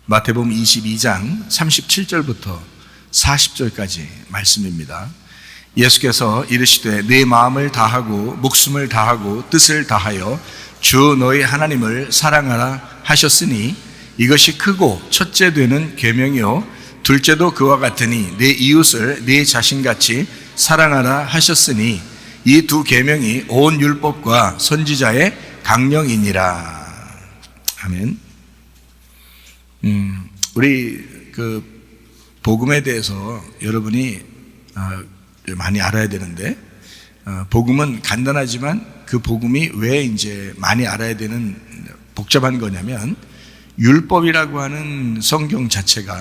마태복음 22장 37절부터 40절까지 말씀입니다. 예수께서 이르시되 내 마음을 다하고 목숨을 다하고 뜻을 다하여 주 너희 하나님을 사랑하라 하셨으니 이것이 크고 첫째 되는 계명이요 둘째도 그와 같으니 내 이웃을 네 자신같이 사랑하라 하셨으니 이 두 계명이 온 율법과 선지자의 강령이니라. 아멘. 우리 복음에 대해서 여러분이 많이 알아야 되는데, 복음은 간단하지만 그 복음이 왜 이제 많이 알아야 되는 복잡한 거냐면, 율법이라고 하는 성경 자체가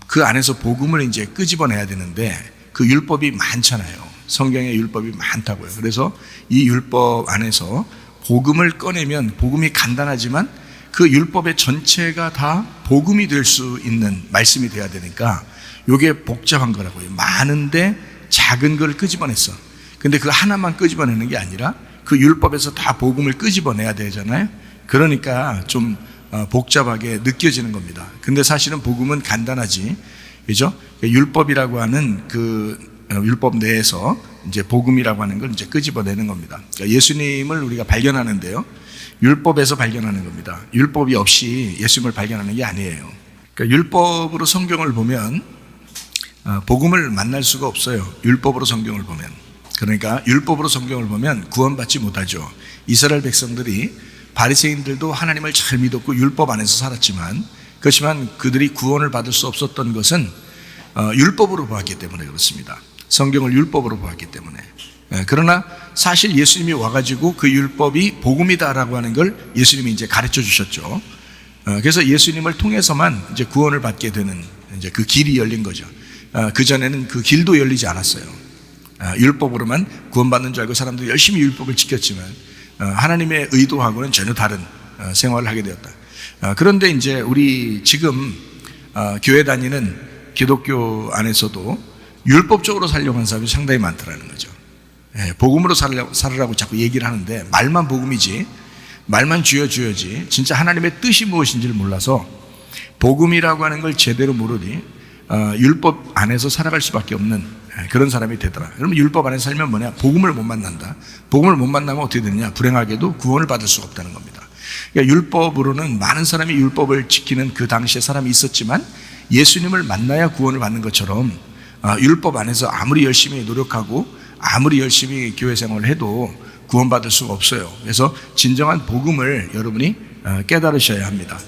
그 안에서 복음을 이제 끄집어내야 되는데, 그 율법이 많잖아요. 성경에 율법이 많다고요. 그래서 이 율법 안에서 복음을 꺼내면 복음이 간단하지만 그 율법의 전체가 다 복음이 될 수 있는 말씀이 돼야 되니까 이게 복잡한 거라고요. 많은데 작은 걸 끄집어냈어. 근데 그 하나만 끄집어내는 게 아니라 그 율법에서 다 복음을 끄집어내야 되잖아요. 그러니까 좀 복잡하게 느껴지는 겁니다. 근데 사실은 복음은 간단하지, 그죠? 율법이라고 하는 그 율법 내에서 이제 복음이라고 하는 걸 이제 끄집어내는 겁니다. 그러니까 예수님을 우리가 발견하는데요, 율법에서 발견하는 겁니다. 율법이 없이 예수님을 발견하는 게 아니에요. 그러니까 율법으로 성경을 보면 복음을 만날 수가 없어요. 율법으로 성경을 보면. 그러니까 율법으로 성경을 보면 구원받지 못하죠. 이스라엘 백성들이, 바리새인들도 하나님을 잘 믿었고 율법 안에서 살았지만, 그렇지만 그들이 구원을 받을 수 없었던 것은 율법으로 보았기 때문에 그렇습니다. 성경을 율법으로 보았기 때문에. 그러나 사실 예수님이 와가지고 그 율법이 복음이다라고 하는 걸 예수님이 이제 가르쳐 주셨죠. 그래서 예수님을 통해서만 이제 구원을 받게 되는 이제 그 길이 열린 거죠. 그전에는 그 길도 열리지 않았어요. 율법으로만 구원받는 줄 알고 사람들이 열심히 율법을 지켰지만 하나님의 의도하고는 전혀 다른 생활을 하게 되었다. 그런데 이제 우리 지금 교회 다니는 기독교 안에서도 율법적으로 살려고 하는 사람이 상당히 많더라는 거죠. 복음으로 살으라고 자꾸 얘기를 하는데, 말만 복음이지, 말만 주여주여지 진짜 하나님의 뜻이 무엇인지를 몰라서 복음이라고 하는 걸 제대로 모르니 율법 안에서 살아갈 수밖에 없는 그런 사람이 되더라. 여러분, 율법 안에서 살면 뭐냐? 복음을 못 만난다. 복음을 못 만나면 어떻게 되느냐? 불행하게도 구원을 받을 수가 없다는 겁니다. 그러니까 율법으로는 많은 사람이 율법을 지키는 그 당시에 사람이 있었지만, 예수님을 만나야 구원을 받는 것처럼 율법 안에서 아무리 열심히 노력하고 아무리 열심히 교회 생활을 해도 구원받을 수가 없어요. 그래서 진정한 복음을 여러분이 깨달으셔야 합니다.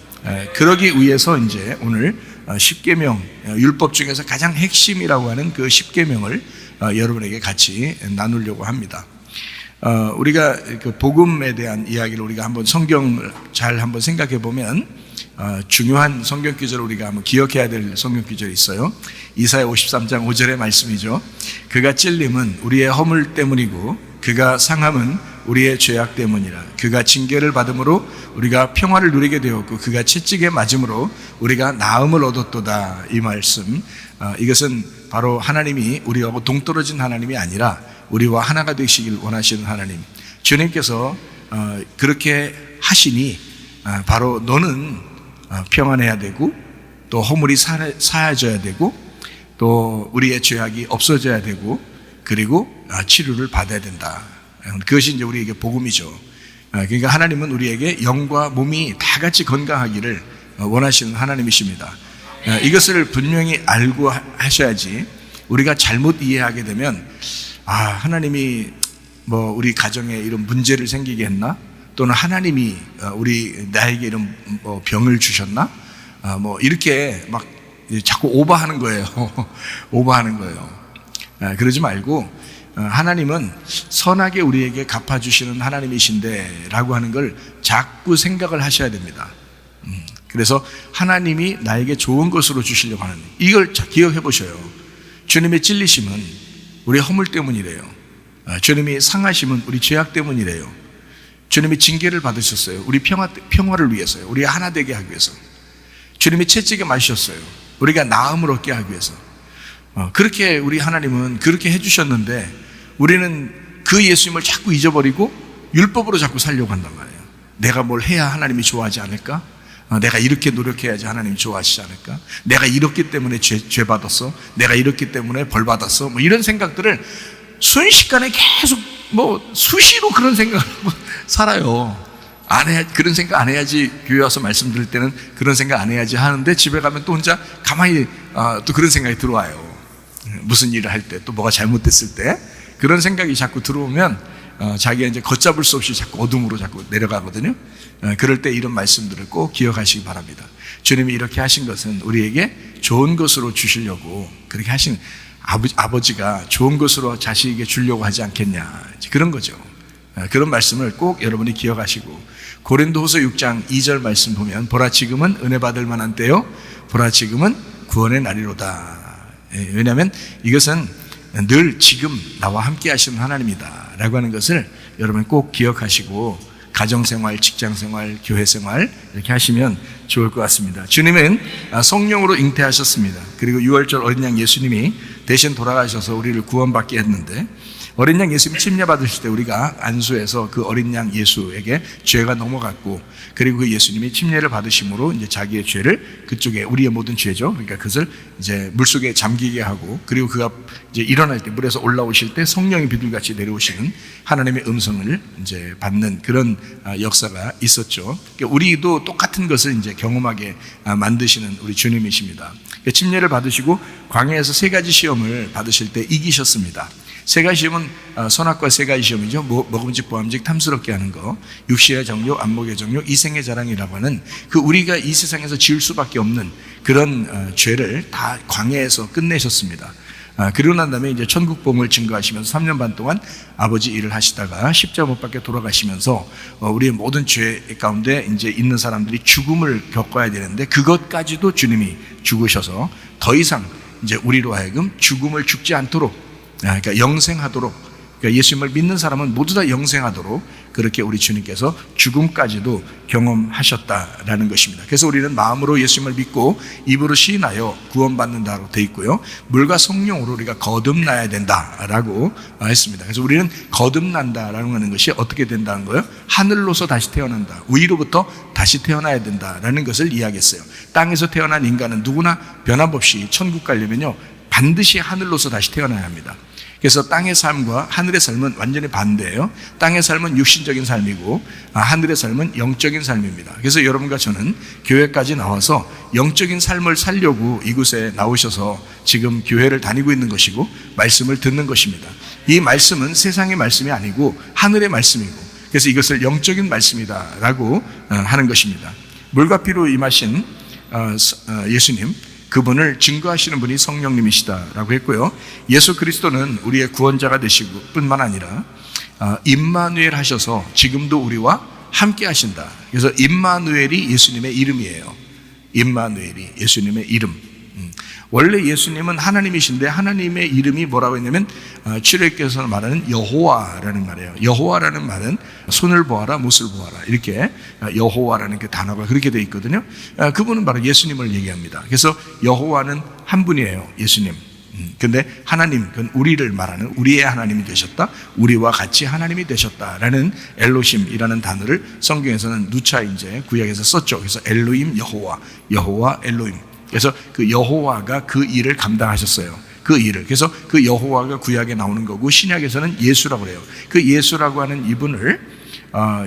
그러기 위해서 이제 오늘 십계명, 율법 중에서 가장 핵심이라고 하는 그 십계명을 여러분에게 같이 나누려고 합니다. 우리가 그 복음에 대한 이야기를 우리가 한번 성경을 잘 한번 생각해 보면 중요한 성경 구절을 우리가 한번 기억해야 될 성경 구절이 있어요. 이사야 53장 5절의 말씀이죠. 그가 찔림은 우리의 허물 때문이고 그가 상함은 우리의 죄악 때문이라. 그가 징계를 받음으로 우리가 평화를 누리게 되었고 그가 채찍에 맞음으로 우리가 나음을 얻었도다. 이 말씀, 이것은 바로 하나님이 우리하고 동떨어진 하나님이 아니라 우리와 하나가 되시길 원하시는 하나님, 주님께서 그렇게 하시니 바로 너는 평안해야 되고 또 허물이 사해져야 되고 또 우리의 죄악이 없어져야 되고 그리고 치료를 받아야 된다. 그것이 이제 우리에게 복음이죠. 그러니까 하나님은 우리에게 영과 몸이 다 같이 건강하기를 원하시는 하나님이십니다. 이것을 분명히 알고 하셔야지, 우리가 잘못 이해하게 되면 하나님이 뭐 우리 가정에 이런 문제를 생기게 했나? 또는 하나님이 나에게 이런 병을 주셨나? 뭐 이렇게 막 자꾸 오버하는 거예요. 오버하는 거예요. 그러지 말고 하나님은 선하게 우리에게 갚아주시는 하나님이신데 라고 하는 걸 자꾸 생각을 하셔야 됩니다. 그래서 하나님이 나에게 좋은 것으로 주시려고 하는, 이걸 기억해 보셔요. 주님의 찔리심은 우리 허물 때문이래요. 주님이 상하심은 우리 죄악 때문이래요. 주님이 징계를 받으셨어요. 우리 평화를 위해서요. 우리 하나 되게 하기 위해서. 주님이 채찍에 맞으셨어요. 우리가 나음을 얻게 하기 위해서. 그렇게 우리 하나님은 그렇게 해주셨는데 우리는 그 예수님을 자꾸 잊어버리고 율법으로 자꾸 살려고 한단 말이에요. 내가 뭘 해야 하나님이 좋아하지 않을까? 내가 이렇게 노력해야지 하나님이 좋아하시지 않을까? 내가 이렇기 때문에 죄 받았어? 내가 이렇기 때문에 벌 받았어? 뭐 이런 생각들을 순식간에 계속 수시로 그런 생각을 하고 살아요. 그런 생각 안 해야지, 교회 와서 말씀 들을 때는 그런 생각 안 해야지 하는데, 집에 가면 또 혼자 가만히 또 그런 생각이 들어와요. 무슨 일을 할 때, 또 뭐가 잘못됐을 때 그런 생각이 자꾸 들어오면 자기가 이제 걷잡을 수 없이 자꾸 어둠으로 자꾸 내려가거든요. 그럴 때 이런 말씀들을 꼭 기억하시기 바랍니다. 주님이 이렇게 하신 것은 우리에게 좋은 것으로 주시려고 그렇게 하신, 아버지가 좋은 것으로 자식에게 주려고 하지 않겠냐, 그런 거죠. 그런 말씀을 꼭 여러분이 기억하시고, 고린도후서 6장 2절 말씀 보면, 보라 지금은 은혜 받을 만한 때요, 보라 지금은 구원의 날이로다. 왜냐하면 이것은 늘 지금 나와 함께 하시는 하나님이다 라고 하는 것을 여러분 꼭 기억하시고, 가정생활, 직장생활, 교회생활 이렇게 하시면 좋을 것 같습니다. 주님은 성령으로 잉태하셨습니다. 그리고 6월절 어린 양 예수님이 대신 돌아가셔서 우리를 구원받게 했는데, 어린 양 예수님 침례 받으실 때 우리가 안수해서 그 어린 양 예수에게 죄가 넘어갔고, 그리고 그 예수님이 침례를 받으심으로 이제 자기의 죄를, 그쪽에 우리의 모든 죄죠, 그러니까 그것을 이제 물속에 잠기게 하고, 그리고 그가 이제 일어날 때, 물에서 올라오실 때 성령이 비둘같이 내려오시는 하나님의 음성을 이제 받는 그런 역사가 있었죠. 그러니까 우리도 똑같은 것을 이제 경험하게 만드시는 우리 주님이십니다. 침례를 받으시고 광야에서 3가지 시험을 받으실 때 이기셨습니다. 3가지 시험은 선악과 3가지 시험이죠. 먹음직, 보암직, 탐스럽게 하는 거, 육신의 정욕, 안목의 정욕, 이생의 자랑이라고 하는 그 우리가 이 세상에서 지을 수밖에 없는 그런 죄를 다 광야에서 끝내셨습니다. 그러고 난 다음에 이제 천국복음을 증거하시면서 3년 반 동안 아버지 일을 하시다가 십자가 못 박혀 돌아가시면서 우리의 모든 죄 가운데 이제 있는 사람들이 죽음을 겪어야 되는데, 그것까지도 주님이 죽으셔서 더 이상 이제 우리로 하여금 죽음을 죽지 않도록, 그러니까 영생하도록, 그러니까 예수님을 믿는 사람은 모두 다 영생하도록 그렇게 우리 주님께서 죽음까지도 경험하셨다라는 것입니다. 그래서 우리는 마음으로 예수님을 믿고 입으로 시인하여 구원받는다고 되어 있고요, 물과 성령으로 우리가 거듭나야 된다라고 했습니다. 그래서 우리는 거듭난다라는 하는 것이 어떻게 된다는 거예요? 하늘로서 다시 태어난다, 위로부터 다시 태어나야 된다라는 것을 이야기했어요. 땅에서 태어난 인간은 누구나 변함없이 천국 가려면요, 반드시 하늘로서 다시 태어나야 합니다. 그래서 땅의 삶과 하늘의 삶은 완전히 반대예요. 땅의 삶은 육신적인 삶이고 하늘의 삶은 영적인 삶입니다. 그래서 여러분과 저는 교회까지 나와서 영적인 삶을 살려고 이곳에 나오셔서 지금 교회를 다니고 있는 것이고 말씀을 듣는 것입니다. 이 말씀은 세상의 말씀이 아니고 하늘의 말씀이고, 그래서 이것을 영적인 말씀이다라고 하는 것입니다. 물과 피로 임하신 예수님, 그분을 증거하시는 분이 성령님이시다라고 했고요, 예수 그리스도는 우리의 구원자가 되시고 뿐만 아니라 임마누엘 하셔서 지금도 우리와 함께 하신다. 그래서 임마누엘이 예수님의 이름이에요. 임마누엘이 예수님의 이름. 원래 예수님은 하나님이신데 하나님의 이름이 뭐라고 했냐면 출애굽께서 말하는 여호와라는 말이에요. 여호와라는 말은 손을 보아라, 못을 보아라, 이렇게 여호와라는 그 단어가 그렇게 되어 있거든요. 그분은 바로 예수님을 얘기합니다. 그래서 여호와는 한 분이에요, 예수님. 근데 하나님, 그건 우리를 말하는 우리의 하나님이 되셨다, 우리와 같이 하나님이 되셨다라는 엘로힘이라는 단어를 성경에서는 누차 이제 구약에서 썼죠. 그래서 엘로힘 여호와, 여호와 엘로힘. 그래서 그 여호와가 그 일을 감당하셨어요. 그 일을. 그래서 그 여호와가 구약에 나오는 거고, 신약에서는 예수라고 그래요. 그 예수라고 하는 이분을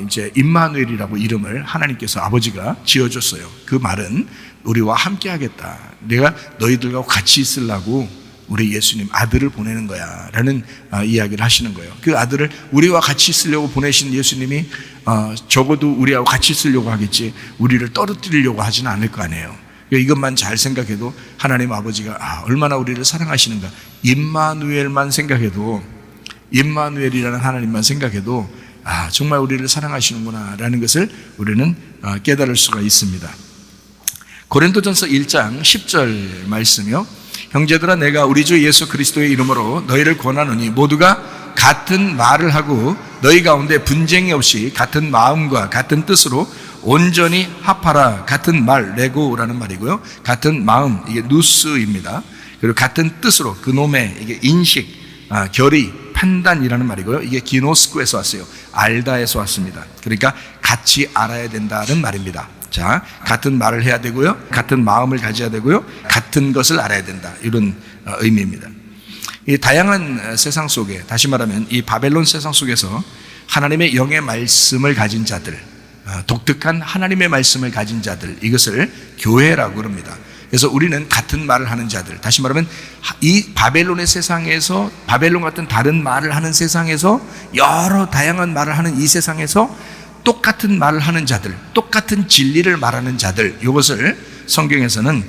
이제 임마누엘이라고 이름을 하나님께서 아버지가 지어줬어요. 그 말은 우리와 함께 하겠다, 내가 너희들과 같이 있으려고 우리 예수님 아들을 보내는 거야 라는 이야기를 하시는 거예요. 그 아들을 우리와 같이 있으려고 보내신 예수님이 적어도 우리하고 같이 있으려고 하겠지, 우리를 떨어뜨리려고 하지는 않을 거 아니에요. 이것만 잘 생각해도 하나님 아버지가 얼마나 우리를 사랑하시는가, 임마누엘만 생각해도, 임마누엘이라는 하나님만 생각해도 정말 우리를 사랑하시는구나 라는 것을 우리는 깨달을 수가 있습니다. 고린도전서 1장 10절 말씀이요, 형제들아 내가 우리 주 예수 그리스도의 이름으로 너희를 권하노니 모두가 같은 말을 하고 너희 가운데 분쟁이 없이 같은 마음과 같은 뜻으로 온전히 합하라. 같은 말, 레고라는 말이고요, 같은 마음, 이게 누스입니다. 그리고 같은 뜻으로, 그놈의 이게 인식, 결의, 판단이라는 말이고요, 이게 기노스쿠에서 왔어요. 알다에서 왔습니다. 그러니까 같이 알아야 된다는 말입니다. 자, 같은 말을 해야 되고요, 같은 마음을 가져야 되고요, 같은 것을 알아야 된다, 이런 의미입니다. 이 다양한 세상 속에, 다시 말하면 이 바벨론 세상 속에서 하나님의 영의 말씀을 가진 자들, 독특한 하나님의 말씀을 가진 자들, 이것을 교회라고 합니다. 그래서 우리는 같은 말을 하는 자들, 다시 말하면 이 바벨론의 세상에서, 바벨론 같은 다른 말을 하는 세상에서, 여러 다양한 말을 하는 이 세상에서 똑같은 말을 하는 자들, 똑같은 진리를 말하는 자들, 이것을 성경에서는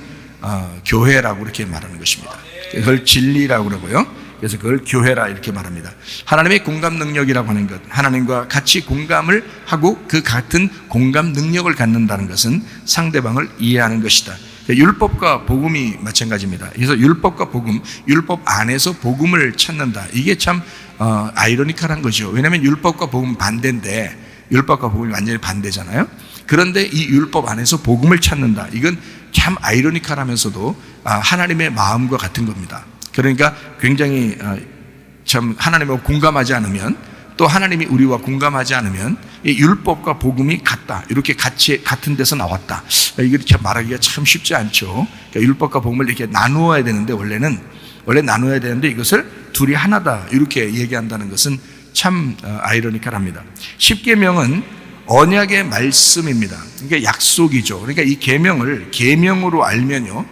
교회라고 이렇게 말하는 것입니다. 그걸 진리라고 그러고요, 그래서 그걸 교회라 이렇게 말합니다. 하나님의 공감 능력이라고 하는 것, 하나님과 같이 공감을 하고 그 같은 공감 능력을 갖는다는 것은 상대방을 이해하는 것이다. 율법과 복음이 마찬가지입니다. 그래서 율법과 복음, 율법 안에서 복음을 찾는다. 이게 참 아이러니컬한 거죠. 왜냐하면 율법과 복음 반대인데, 율법과 복음이 완전히 반대잖아요. 그런데 이 율법 안에서 복음을 찾는다. 이건 참 아이러니컬하면서도 하나님의 마음과 같은 겁니다. 그러니까 굉장히 참 하나님하고 공감하지 않으면, 또 하나님이 우리와 공감하지 않으면 이 율법과 복음이 같다, 이렇게 같이 같은 데서 나왔다, 이렇게 말하기가 참 쉽지 않죠. 그러니까 율법과 복음을 이렇게 나누어야 되는데, 원래 나누어야 되는데 이것을 둘이 하나다 이렇게 얘기한다는 것은 참 아이러니컬합니다. 십계명은 언약의 말씀입니다. 그러니까 약속이죠. 그러니까 이 계명을 계명으로 알면요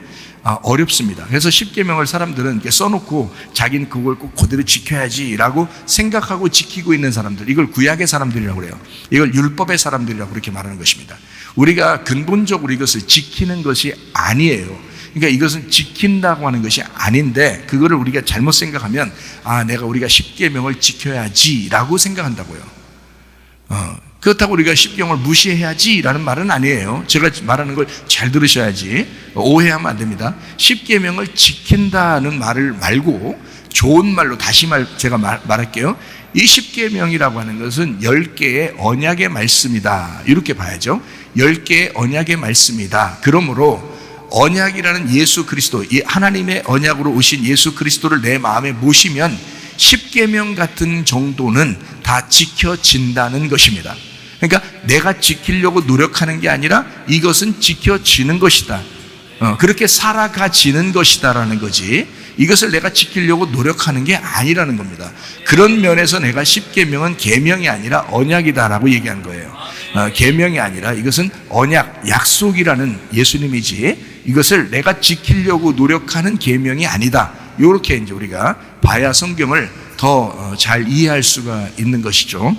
어렵습니다. 그래서 십계명을 사람들은 이렇게 써놓고 자기는 그걸 꼭 그대로 지켜야지라고 생각하고 지키고 있는 사람들, 이걸 구약의 사람들이라고 그래요. 이걸 율법의 사람들이라고 그렇게 말하는 것입니다. 우리가 근본적으로 이것을 지키는 것이 아니에요. 그러니까 이것은 지킨다고 하는 것이 아닌데, 그거를 우리가 잘못 생각하면 우리가 십계명을 지켜야지라고 생각한다고요. 그렇다고 우리가 십계명을 무시해야지라는 말은 아니에요. 제가 말하는 걸 잘 들으셔야지, 오해하면 안 됩니다. 십계명을 지킨다는 말을 말고 좋은 말로 제가 말할게요. 이 십계명이라고 하는 것은 10개의 언약의 말씀이다, 이렇게 봐야죠. 10개의 언약의 말씀이다. 그러므로 언약이라는 예수 그리스도, 이 하나님의 언약으로 오신 예수 그리스도를 내 마음에 모시면 십계명 같은 정도는 다 지켜진다는 것입니다. 그러니까 내가 지키려고 노력하는 게 아니라 이것은 지켜지는 것이다, 그렇게 살아가지는 것이다라는 거지, 이것을 내가 지키려고 노력하는 게 아니라는 겁니다. 그런 면에서 내가 십계명은 계명이 아니라 언약이다라고 얘기한 거예요. 계명이 아니라 이것은 언약, 약속이라는 예수님이지, 이것을 내가 지키려고 노력하는 계명이 아니다, 이렇게 이제 우리가 봐야 성경을 더 잘 이해할 수가 있는 것이죠.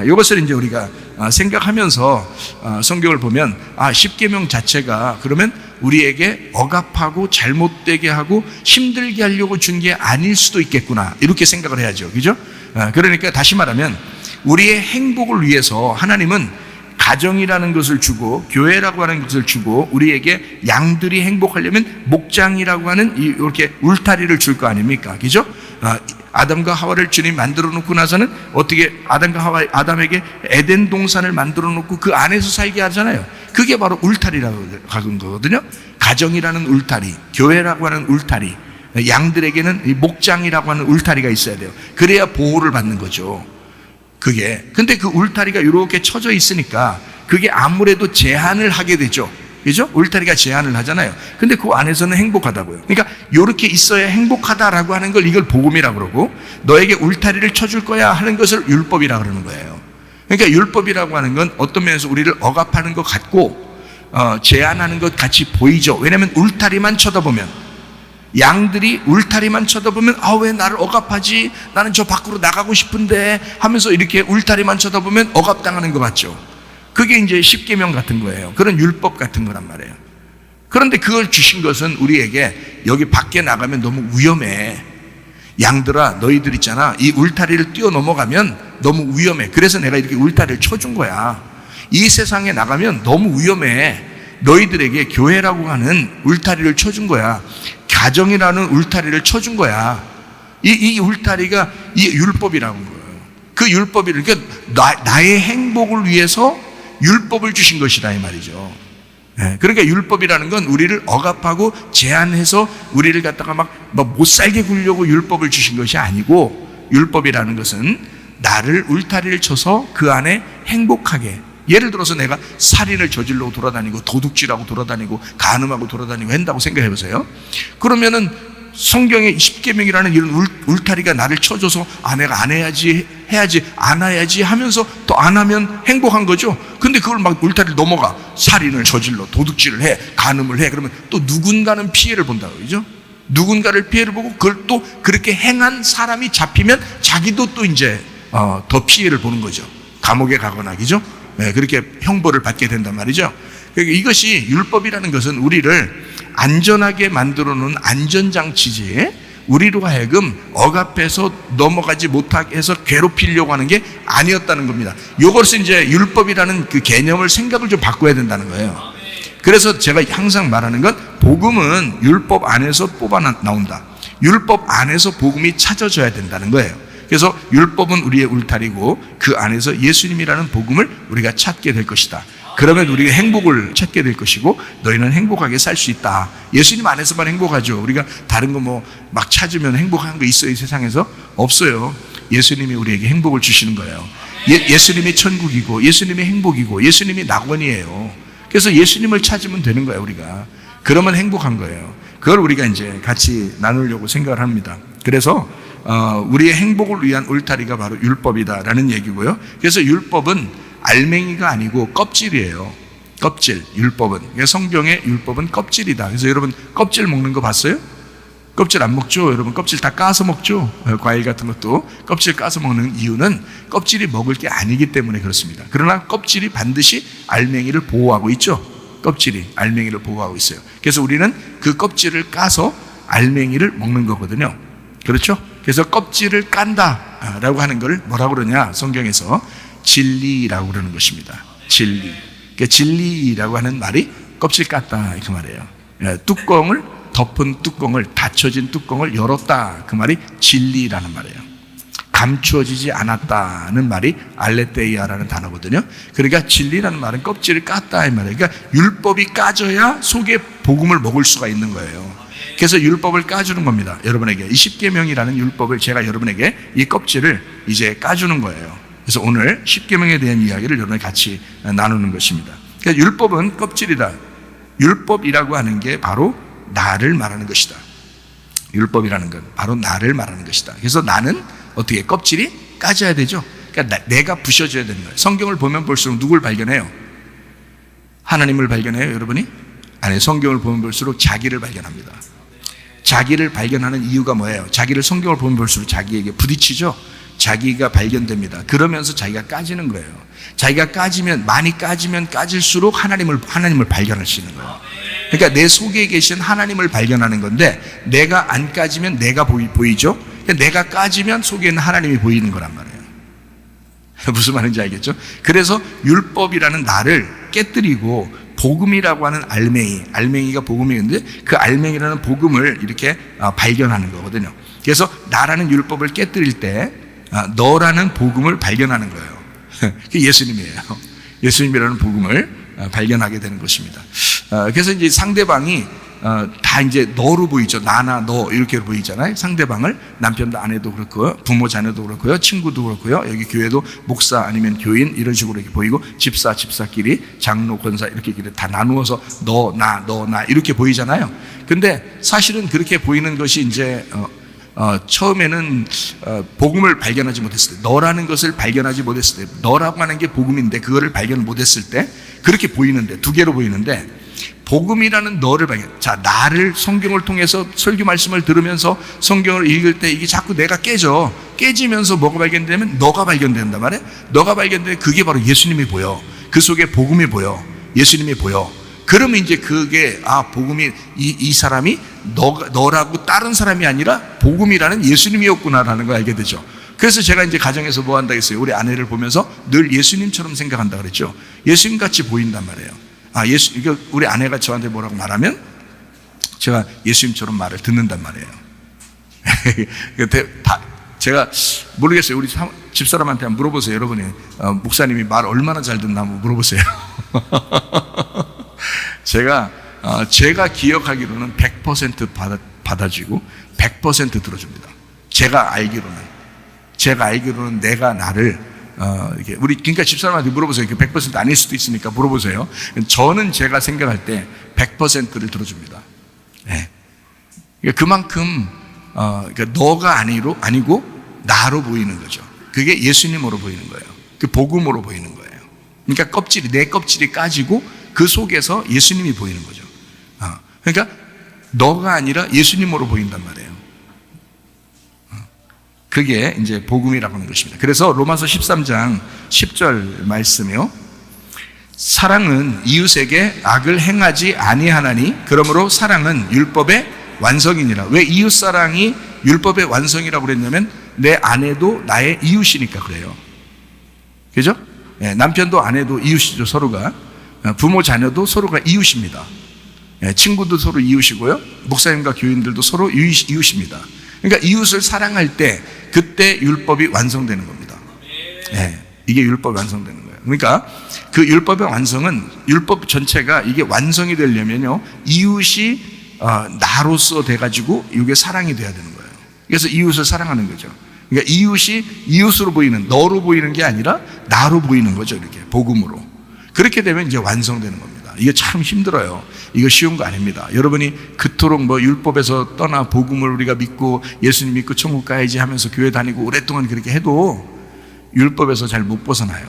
이것을 이제 우리가 생각하면서 성경을 보면 십계명 자체가 그러면 우리에게 억압하고 잘못되게 하고 힘들게 하려고 준 게 아닐 수도 있겠구나, 이렇게 생각을 해야죠. 그죠? 그러니까 다시 말하면 우리의 행복을 위해서 하나님은 가정이라는 것을 주고 교회라고 하는 것을 주고 우리에게 양들이 행복하려면 목장이라고 하는 이렇게 울타리를 줄 거 아닙니까? 그죠? 아담과 하와를 주님 만들어 놓고 나서는 어떻게 아담에게 에덴 동산을 만들어 놓고 그 안에서 살게 하잖아요. 그게 바로 울타리라고 하는 거거든요. 가정이라는 울타리, 교회라고 하는 울타리, 양들에게는 이 목장이라고 하는 울타리가 있어야 돼요. 그래야 보호를 받는 거죠. 근데 그 울타리가 이렇게 쳐져 있으니까 그게 아무래도 제한을 하게 되죠. 그죠? 울타리가 제한을 하잖아요. 근데 그 안에서는 행복하다고요. 그러니까 이렇게 있어야 행복하다라고 하는 걸, 이걸 복음이라고 그러고, 너에게 울타리를 쳐줄 거야 하는 것을 율법이라고 그러는 거예요. 그러니까 율법이라고 하는 건 어떤 면에서 우리를 억압하는 것 같고 제한하는 것 같이 보이죠. 왜냐하면 울타리만 쳐다보면, 양들이 울타리만 쳐다보면 왜 나를 억압하지, 나는 저 밖으로 나가고 싶은데 하면서 이렇게 울타리만 쳐다보면 억압당하는 것 같죠. 그게 이제 십계명 같은 거예요. 그런 율법 같은 거란 말이에요. 그런데 그걸 주신 것은 우리에게 여기 밖에 나가면 너무 위험해, 양들아 너희들 있잖아, 이 울타리를 뛰어넘어가면 너무 위험해, 그래서 내가 이렇게 울타리를 쳐준 거야. 이 세상에 나가면 너무 위험해, 너희들에게 교회라고 하는 울타리를 쳐준 거야. 가정이라는 울타리를 쳐준 거야. 이 울타리가 이 율법이라는 거예요. 그 율법이, 그러니까 나의 행복을 위해서 율법을 주신 것이다, 이 말이죠. 그러니까 율법이라는 건 우리를 억압하고 제한해서 우리를 갖다가 막 못 살게 굴려고 율법을 주신 것이 아니고, 율법이라는 것은 나를 울타리를 쳐서 그 안에 행복하게, 예를 들어서 내가 살인을 저질러 돌아다니고 도둑질하고 돌아다니고 간음하고 돌아다니고 한다고 생각해 보세요. 그러면은 성경의 10계명이라는 이런 울타리가 나를 쳐줘서 내가 안 해야지 안 해야지 하면서 또 안 하면 행복한 거죠. 근데 그걸 막 울타리를 넘어가 살인을 저질러 도둑질을 해 간음을 해 그러면 또 누군가는 피해를 본다고 그러죠. 누군가를 피해를 보고 그걸 또 그렇게 행한 사람이 잡히면 자기도 또 이제 더 피해를 보는 거죠. 감옥에 가거나 그죠? 네, 그렇게 형벌을 받게 된단 말이죠. 그러니까 이것이 율법이라는 것은 우리를 안전하게 만들어 놓은 안전장치지 우리로 하여금 억압해서 넘어가지 못하게 해서 괴롭히려고 하는 게 아니었다는 겁니다. 이것을 이제 율법이라는 그 개념을 생각을 좀 바꿔야 된다는 거예요. 그래서 제가 항상 말하는 건 복음은 율법 안에서 뽑아 나온다. 율법 안에서 복음이 찾아져야 된다는 거예요. 그래서 율법은 우리의 울타리고 그 안에서 예수님이라는 복음을 우리가 찾게 될 것이다. 그러면 우리가 행복을 찾게 될 것이고 너희는 행복하게 살 수 있다. 예수님 안에서만 행복하죠. 우리가 다른 거 뭐 막 찾으면 행복한 거 있어요? 이 세상에서? 없어요. 예수님이 우리에게 행복을 주시는 거예요. 예수님이 천국이고 예수님이 행복이고 예수님이 낙원이에요. 그래서 예수님을 찾으면 되는 거예요. 우리가 그러면 행복한 거예요. 그걸 우리가 이제 같이 나누려고 생각을 합니다. 그래서 우리의 행복을 위한 울타리가 바로 율법이다라는 얘기고요. 그래서 율법은 알맹이가 아니고 껍질이에요. 껍질, 율법은. 성경의 율법은 껍질이다. 그래서 여러분 껍질 먹는 거 봤어요? 껍질 안 먹죠? 여러분 껍질 다 까서 먹죠? 과일 같은 것도 껍질 까서 먹는 이유는 껍질이 먹을 게 아니기 때문에 그렇습니다. 그러나 껍질이 반드시 알맹이를 보호하고 있죠. 껍질이 알맹이를 보호하고 있어요. 그래서 우리는 그 껍질을 까서 알맹이를 먹는 거거든요. 그렇죠? 그래서 껍질을 깐다라고 하는 걸 뭐라고 그러냐? 성경에서 진리라고 그러는 것입니다. 진리. 그러니까 진리라고 하는 말이 껍질 깠다 그 말이에요. 뚜껑을 덮은 뚜껑을 닫혀진 뚜껑을 열었다 그 말이 진리라는 말이에요. 감추어지지 않았다는 말이 알레테이아라는 단어거든요. 그러니까 진리라는 말은 껍질을 깠다 이 말이에요. 그러니까 율법이 까져야 속에 복음을 먹을 수가 있는 거예요. 그래서 율법을 까주는 겁니다. 여러분에게 이 10계명이라는 율법을 제가 여러분에게 이 껍질을 이제 까주는 거예요. 그래서 오늘 10계명에 대한 이야기를 여러분이 같이 나누는 것입니다. 그러니까 율법은 껍질이다. 율법이라고 하는 게 바로 나를 말하는 것이다. 율법이라는 건 바로 나를 말하는 것이다. 그래서 나는 어떻게 껍질이 까져야 되죠. 그러니까 내가 부셔져야 되는 거예요. 성경을 보면 볼수록 누굴 발견해요? 하나님을 발견해요, 여러분이? 아니, 성경을 보면 볼수록 자기를 발견합니다. 자기를 발견하는 이유가 뭐예요? 자기를 성경을 보면 볼수록 자기에게 부딪히죠. 자기가 발견됩니다. 그러면서 자기가 까지는 거예요. 자기가 까지면 많이 까지면 까질수록 하나님을 발견할 수 있는 거예요. 그러니까 내 속에 계신 하나님을 발견하는 건데 내가 안 까지면 내가 보이죠. 내가 까지면 속에 있는 하나님이 보이는 거란 말이에요. 무슨 말인지 알겠죠? 그래서 율법이라는 나를 깨뜨리고 복음이라고 하는 알맹이가 복음이었는데 그 알맹이라는 복음을 이렇게 발견하는 거거든요. 그래서 나라는 율법을 깨뜨릴 때 너라는 복음을 발견하는 거예요. 그게 예수님이에요. 예수님이라는 복음을 발견하게 되는 것입니다. 그래서 이제 상대방이 다 이제 너로 보이죠. 나나 너 이렇게 보이잖아요. 상대방을 남편도 아내도 그렇고요, 부모 자녀도 그렇고요, 친구도 그렇고요, 여기 교회도 목사 아니면 교인 이런 식으로 이렇게 보이고 집사끼리 장로 권사 이렇게 다 나누어서 너 나 이렇게 보이잖아요. 근데 사실은 그렇게 보이는 것이 이제 처음에는 복음을 발견하지 못했을 때, 너라는 것을 발견하지 못했을 때, 너라고 하는 게 복음인데 그거를 발견 못했을 때 그렇게 보이는데, 두 개로 보이는데, 복음이라는 너를 자, 나를 성경을 통해서 설교 말씀을 들으면서 성경을 읽을 때 이게 자꾸 내가 깨지면서 뭐가 발견되면 너가 발견된단 말이에요. 너가 발견되면 그게 바로 예수님이 보여. 그 속에 복음이 보여. 예수님이 보여. 그러면 이제 그게 복음이 이 사람이 너라고 다른 사람이 아니라 복음이라는 예수님이었구나라는 걸 알게 되죠. 그래서 제가 이제 가정에서 뭐 한다 했어요. 우리 아내를 보면서 늘 예수님처럼 생각한다 그랬죠. 예수님같이 보인단 말이에요. 우리 아내가 저한테 뭐라고 말하면 제가 예수님처럼 말을 듣는단 말이에요. 제가 모르겠어요. 우리 집사람한테 한번 물어보세요. 여러분이 목사님이 말 얼마나 잘 듣나 한번 물어보세요. 제가 기억하기로는 100% 받아주고 100% 들어줍니다. 제가 알기로는 내가 나를 이렇게 그러니까 집사람한테 물어보세요. 100% 아닐 수도 있으니까 물어보세요. 저는 제가 생각할 때 100%를 들어줍니다. 네. 그러니까 그만큼 그러니까 너가 아니고 나로 보이는 거죠. 그게 예수님으로 보이는 거예요. 그 복음으로 보이는 거예요. 그러니까 내 껍질이 까지고 그 속에서 예수님이 보이는 거죠. 그러니까 너가 아니라 예수님으로 보인단 말이에요. 그게 이제 복음이라고 하는 것입니다. 그래서 로마서 13장 10절 말씀이요. 사랑은 이웃에게 악을 행하지 아니하나니 그러므로 사랑은 율법의 완성이니라. 왜 이웃사랑이 율법의 완성이라고 그랬냐면 내 아내도 나의 이웃이니까 그래요. 그죠? 네, 남편도 아내도 이웃이죠. 서로가. 부모 자녀도 서로가 이웃입니다. 네, 친구도 서로 이웃이고요. 목사님과 교인들도 서로 이웃입니다. 그러니까 이웃을 사랑할 때 그때 율법이 완성되는 겁니다. 네, 이게 율법이 완성되는 거예요. 그러니까 그 율법의 완성은 율법 전체가 이게 완성이 되려면요 이웃이 나로서 돼가지고 이게 사랑이 돼야 되는 거예요. 그래서 이웃을 사랑하는 거죠. 그러니까 이웃이 이웃으로 보이는 너로 보이는 게 아니라 나로 보이는 거죠. 이렇게 복음으로. 그렇게 되면 이제 완성되는 겁니다. 이게 참 힘들어요. 이거 쉬운 거 아닙니다. 여러분이 그토록 율법에서 떠나 복음을 우리가 믿고 예수님 믿고 천국 가야지 하면서 교회 다니고 오랫동안 그렇게 해도 율법에서 잘 못 벗어나요.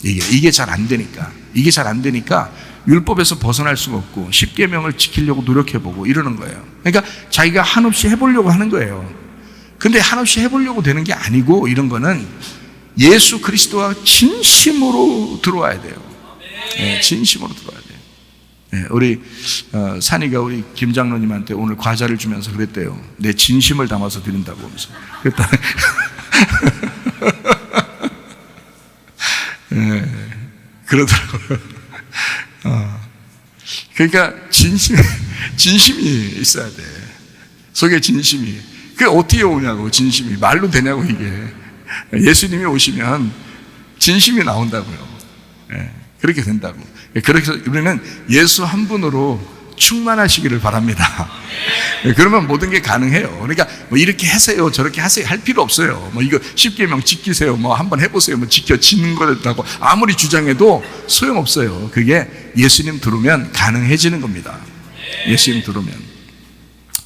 이게 잘 안 되니까. 이게 잘 안 되니까 율법에서 벗어날 수가 없고 10계명을 지키려고 노력해보고 이러는 거예요. 그러니까 자기가 한없이 해보려고 하는 거예요. 근데 한없이 해보려고 되는 게 아니고 이런 거는 예수 그리스도와 진심으로 들어와야 돼요. 네, 진심으로 들어와야 돼요. 네, 우리 산이가 우리 김 장로님한테 오늘 과자를 주면서 그랬대요. 내 진심을 담아서 드린다고 하면서 그랬다. 네, 그러더라고요. 그러니까 진심이 있어야 돼. 속에 진심이. 그게 어떻게 오냐고, 진심이. 말로 되냐고, 이게. 예수님이 오시면 진심이 나온다고요. 네, 그렇게 된다고. 그래서 우리는 예수 한 분으로 충만하시기를 바랍니다. 그러면 모든 게 가능해요. 그러니까 이렇게 하세요, 저렇게 하세요 할 필요 없어요. 이거 10계명 지키세요. 한번 해보세요. 지켜지는 거라고 아무리 주장해도 소용없어요. 그게 예수님 들으면 가능해지는 겁니다. 예수님 들으면.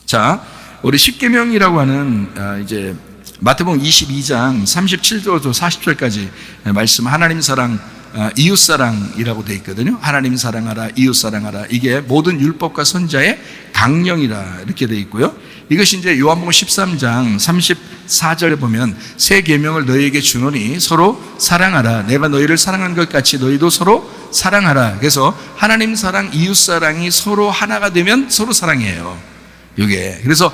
자, 우리 10계명이라고 하는 이제 마태복음 22장 37절부터 40절까지 말씀 하나님 사랑, 이웃 사랑이라고 되어 있거든요. 하나님 사랑하라, 이웃 사랑하라. 이게 모든 율법과 선자의 강령이라 이렇게 되어 있고요. 이것이 이제 요한복음 13장 34절에 보면 새 계명을 너희에게 주노니 서로 사랑하라. 내가 너희를 사랑한 것 같이 너희도 서로 사랑하라. 그래서 하나님 사랑, 이웃 사랑이 서로 하나가 되면 서로 사랑이에요. 이게 그래서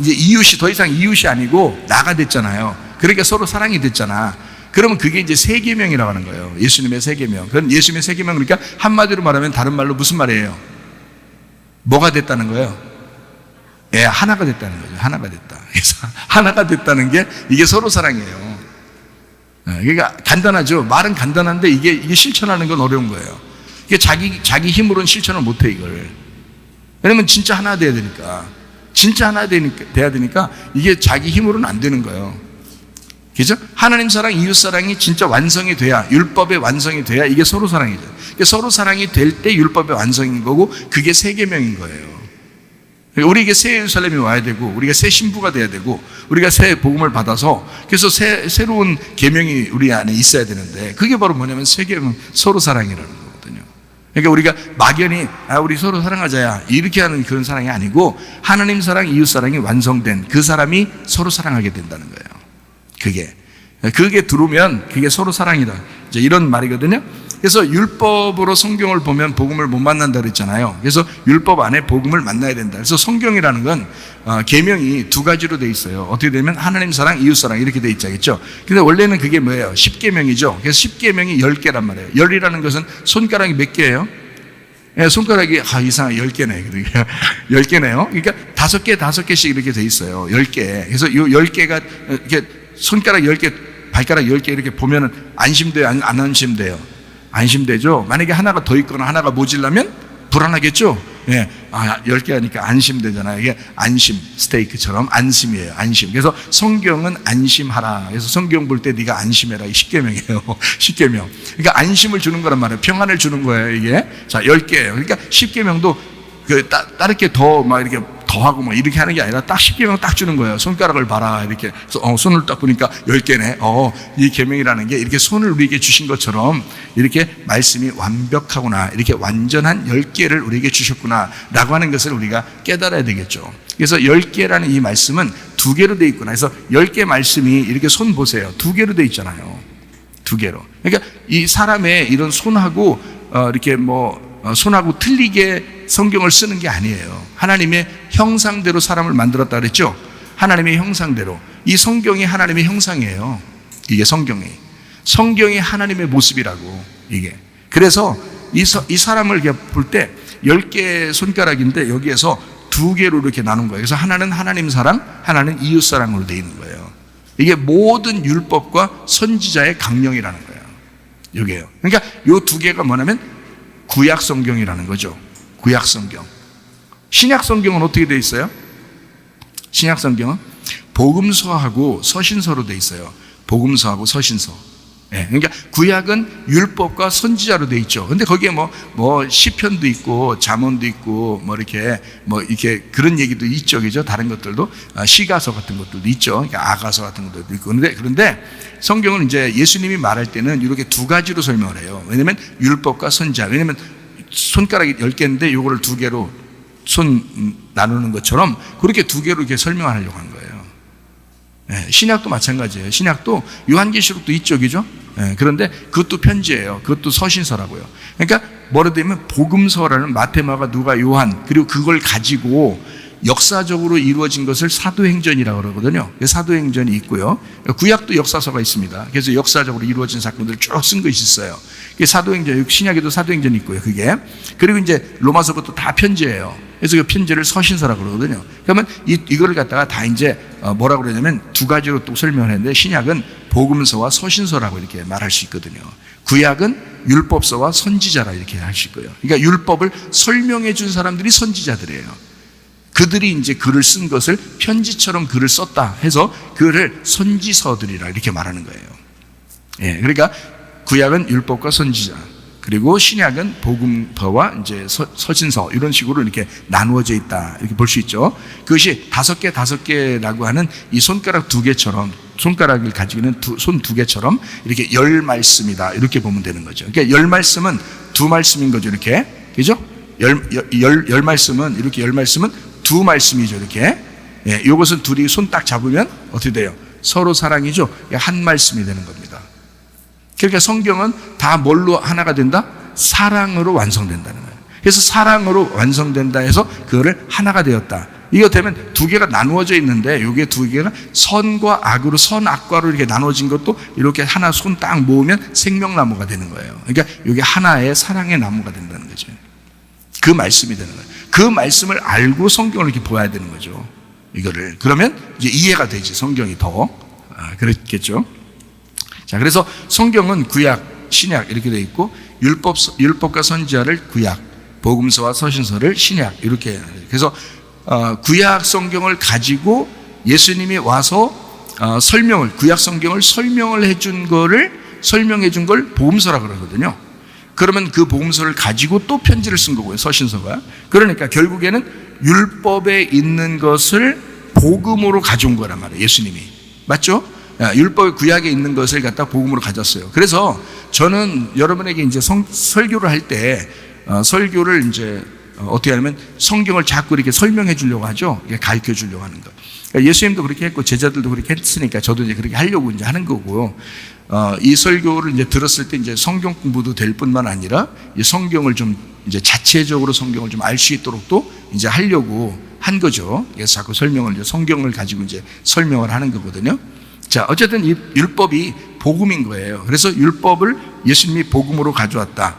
이제 이웃이 더 이상 이웃이 아니고 나가 됐잖아요. 그러니까 서로 사랑이 됐잖아. 그러면 그게 이제 새 계명이라고 하는 거예요. 예수님의 새 계명. 그건 예수님의 새 계명. 그러니까 한마디로 말하면 다른 말로 무슨 말이에요? 뭐가 됐다는 거예요? 예, 하나가 됐다는 거죠. 하나가 됐다. 그래서 하나가 됐다는 게 이게 서로 사랑이에요. 그러니까 간단하죠. 말은 간단한데 이게 실천하는 건 어려운 거예요. 이게 자기 힘으로는 실천을 못해 이걸. 왜냐면 진짜 하나 돼야 되니까. 진짜 하나 돼야 되니까 이게 자기 힘으로는 안 되는 거예요. 그죠? 하나님 사랑, 이웃 사랑이 진짜 완성이 돼야, 율법의 완성이 돼야 이게 서로 사랑이죠. 서로 사랑이 될 때 율법의 완성인 거고 그게 새 계명인 거예요. 우리에게 새 예루살렘이 와야 되고 우리가 새 신부가 돼야 되고 우리가 새 복음을 받아서 그래서 새로운 계명이 우리 안에 있어야 되는데 그게 바로 뭐냐면 새 계명, 서로 사랑이라는 거거든요. 그러니까 우리가 막연히 우리 서로 사랑하자야 이렇게 하는 그런 사랑이 아니고 하나님 사랑, 이웃 사랑이 완성된 그 사람이 서로 사랑하게 된다는 거예요. 그게 들어오면 그게 서로 사랑이다. 이제 이런 말이거든요. 그래서 율법으로 성경을 보면 복음을 못 만난다 그랬잖아요. 그래서 율법 안에 복음을 만나야 된다. 그래서 성경이라는 건 계명이 두 가지로 돼 있어요. 어떻게 되면 하나님 사랑, 이웃 사랑 이렇게 돼 있죠. 근데 원래는 그게 뭐예요? 10계명이죠. 그래서 10계명이 10개란 말이에요. 10이라는 것은 손가락이 몇 개예요? 네, 손가락이 이상하게 10개네. 그러니까 10개네요. 그러니까 5개씩 이렇게 돼 있어요. 10개. 그래서 이 10개가 이렇게 손가락 10개, 발가락 10개 이렇게 보면은 안심돼요? 안 안심돼요? 안심되죠? 만약에 하나가 더 있거나 하나가 모질라면 불안하겠죠? 예. 10개 하니까 안심되잖아요. 이게 안심, 스테이크처럼 안심이에요. 안심. 그래서 성경은 안심하라. 그래서 성경 볼 때 네가 안심해라. 이 십계명이에요. 십계명. 그러니까 안심을 주는 거란 말이에요. 평안을 주는 거예요, 이게. 자, 10개예요. 그러니까 십계명도 다르게 더 막 이렇게 더하고 막 이렇게 하는 게 아니라 딱 십계명 딱 주는 거예요. 손가락을 봐라. 이렇게. 그래서 손을 딱 보니까 10개네. 이 계명이라는 게 이렇게 손을 우리에게 주신 것처럼 이렇게 말씀이 완벽하구나. 이렇게 완전한 10개를 우리에게 주셨구나. 라고 하는 것을 우리가 깨달아야 되겠죠. 그래서 10개라는 이 말씀은 2개로 되어 있구나. 그래서 10개 말씀이 이렇게 손 보세요. 2개로 되어 있잖아요. 2개로. 그러니까 이 사람의 이런 손하고 이렇게 손하고 틀리게 성경을 쓰는 게 아니에요. 하나님의 형상대로 사람을 만들었다 그랬죠? 하나님의 형상대로. 이 성경이 하나님의 형상이에요. 이게 성경이 하나님의 모습이라고, 이게. 그래서 이 사람을 볼 때 10개 손가락인데 여기에서 2개로 이렇게 나눈 거예요. 그래서 하나는 하나님 사랑, 하나는 이웃 사랑으로 되어 있는 거예요. 이게 모든 율법과 선지자의 강령이라는 거예요. 이게요. 그러니까 이 2개가 뭐냐면 구약 성경이라는 거죠. 구약 성경. 신약 성경은 어떻게 되어 있어요? 신약 성경은 복음서하고 서신서로 되어 있어요. 복음서하고 서신서. 그러니까 구약은 율법과 선지자로 되어 있죠. 근데 거기에 시편도 있고 잠언도 있고 이렇게 그런 얘기도 있죠. 그죠? 다른 것들도 시가서 같은 것들도 있죠. 그러니까 아가서 같은 것들도 있고. 그런데 성경은 이제 예수님이 말할 때는 이렇게 2가지로 설명을 해요. 왜냐면 율법과 선지자. 왜냐면 손가락이 10개인데 요거를 2개로 손 나누는 것처럼 그렇게 2개로 이렇게 설명하려고 한 거예요. 신약도 마찬가지예요. 신약도 요한계시록도 있죠, 그죠? 그런데 그것도 편지예요. 그것도 서신서라고요. 그러니까 뭐라 되면 복음서라는 마태, 마가, 누가, 요한, 그리고 그걸 가지고 역사적으로 이루어진 것을 사도행전이라고 그러거든요. 사도행전이 있고요. 구약도 역사서가 있습니다. 그래서 역사적으로 이루어진 사건들을 쭉 쓴 것이 있어요. 사도행전, 신약에도 사도행전이 있고요. 그게. 그리고 이제 로마서부터 다 편지예요. 그래서 그 편지를 서신서라고 그러거든요. 그러면 이거를 갖다가 다 이제 뭐라고 그러냐면 2가지로 또 설명을 했는데 신약은 복음서와 서신서라고 이렇게 말할 수 있거든요. 구약은 율법서와 선지자라 이렇게 할 수 있고요. 그러니까 율법을 설명해 준 사람들이 선지자들이에요. 그들이 이제 글을 쓴 것을 편지처럼 글을 썼다 해서 그를 선지서들이라 이렇게 말하는 거예요. 그러니까 구약은 율법과 선지자, 그리고 신약은 복음서와 이제 서신서 이런 식으로 이렇게 나누어져 있다 이렇게 볼 수 있죠. 그것이 5개라고 하는 이 손가락 2개처럼 손가락을 가지고 있는 손 2개처럼 이렇게 10말씀이다 이렇게 보면 되는 거죠. 그러니까 10말씀은 2말씀인 거죠, 이렇게. 그죠? 10말씀은 이렇게 10말씀은 2말씀이죠, 이렇게. 이것은 둘이 손 딱 잡으면 어떻게 돼요? 서로 사랑이죠. 한 말씀이 되는 겁니다. 그러니까 성경은 다 뭘로 하나가 된다? 사랑으로 완성된다는 거예요. 그래서 사랑으로 완성된다 해서 그거를 하나가 되었다. 이거 되면 2개가 나누어져 있는데 이게 2개가 선과 악으로 선악과로 이렇게 나눠진 것도 이렇게 하나 손 딱 모으면 생명나무가 되는 거예요. 그러니까 이게 하나의 사랑의 나무가 된다는 거죠. 그 말씀이 되는 거예요. 그 말씀을 알고 성경을 이렇게 보아야 되는 거죠. 이거를. 그러면 이제 이해가 되지. 성경이 더. 그렇겠죠. 자, 그래서 성경은 구약, 신약 이렇게 되어 있고 율법과 선지자를 구약, 복음서와 서신서를 신약 이렇게. 그래서 구약 성경을 가지고 예수님이 와서 구약 성경을 설명해 준 걸 복음서라고 그러거든요. 그러면 그 복음서를 가지고 또 편지를 쓴 거고요, 서신서가. 그러니까 결국에는 율법에 있는 것을 복음으로 가져온 거란 말이에요, 예수님이. 맞죠? 율법 구약에 있는 것을 갖다 복음으로 가졌어요. 그래서 저는 여러분에게 이제 설교를 할 때 설교를 이제 어떻게 하냐면 성경을 자꾸 이렇게 설명해 주려고 하죠. 가르쳐 주려고 하는 거. 그러니까 예수님도 그렇게 했고 제자들도 그렇게 했으니까 저도 이제 그렇게 하려고 이제 하는 거고요. 이 설교를 이제 들었을 때 이제 성경 공부도 될 뿐만 아니라 이 성경을 좀 이제 자체적으로 성경을 좀 알 수 있도록 또 이제 하려고 한 거죠. 그래서 자꾸 이제 성경을 가지고 이제 설명을 하는 거거든요. 자, 어쨌든 이 율법이 복음인 거예요. 그래서 율법을 예수님이 복음으로 가져왔다.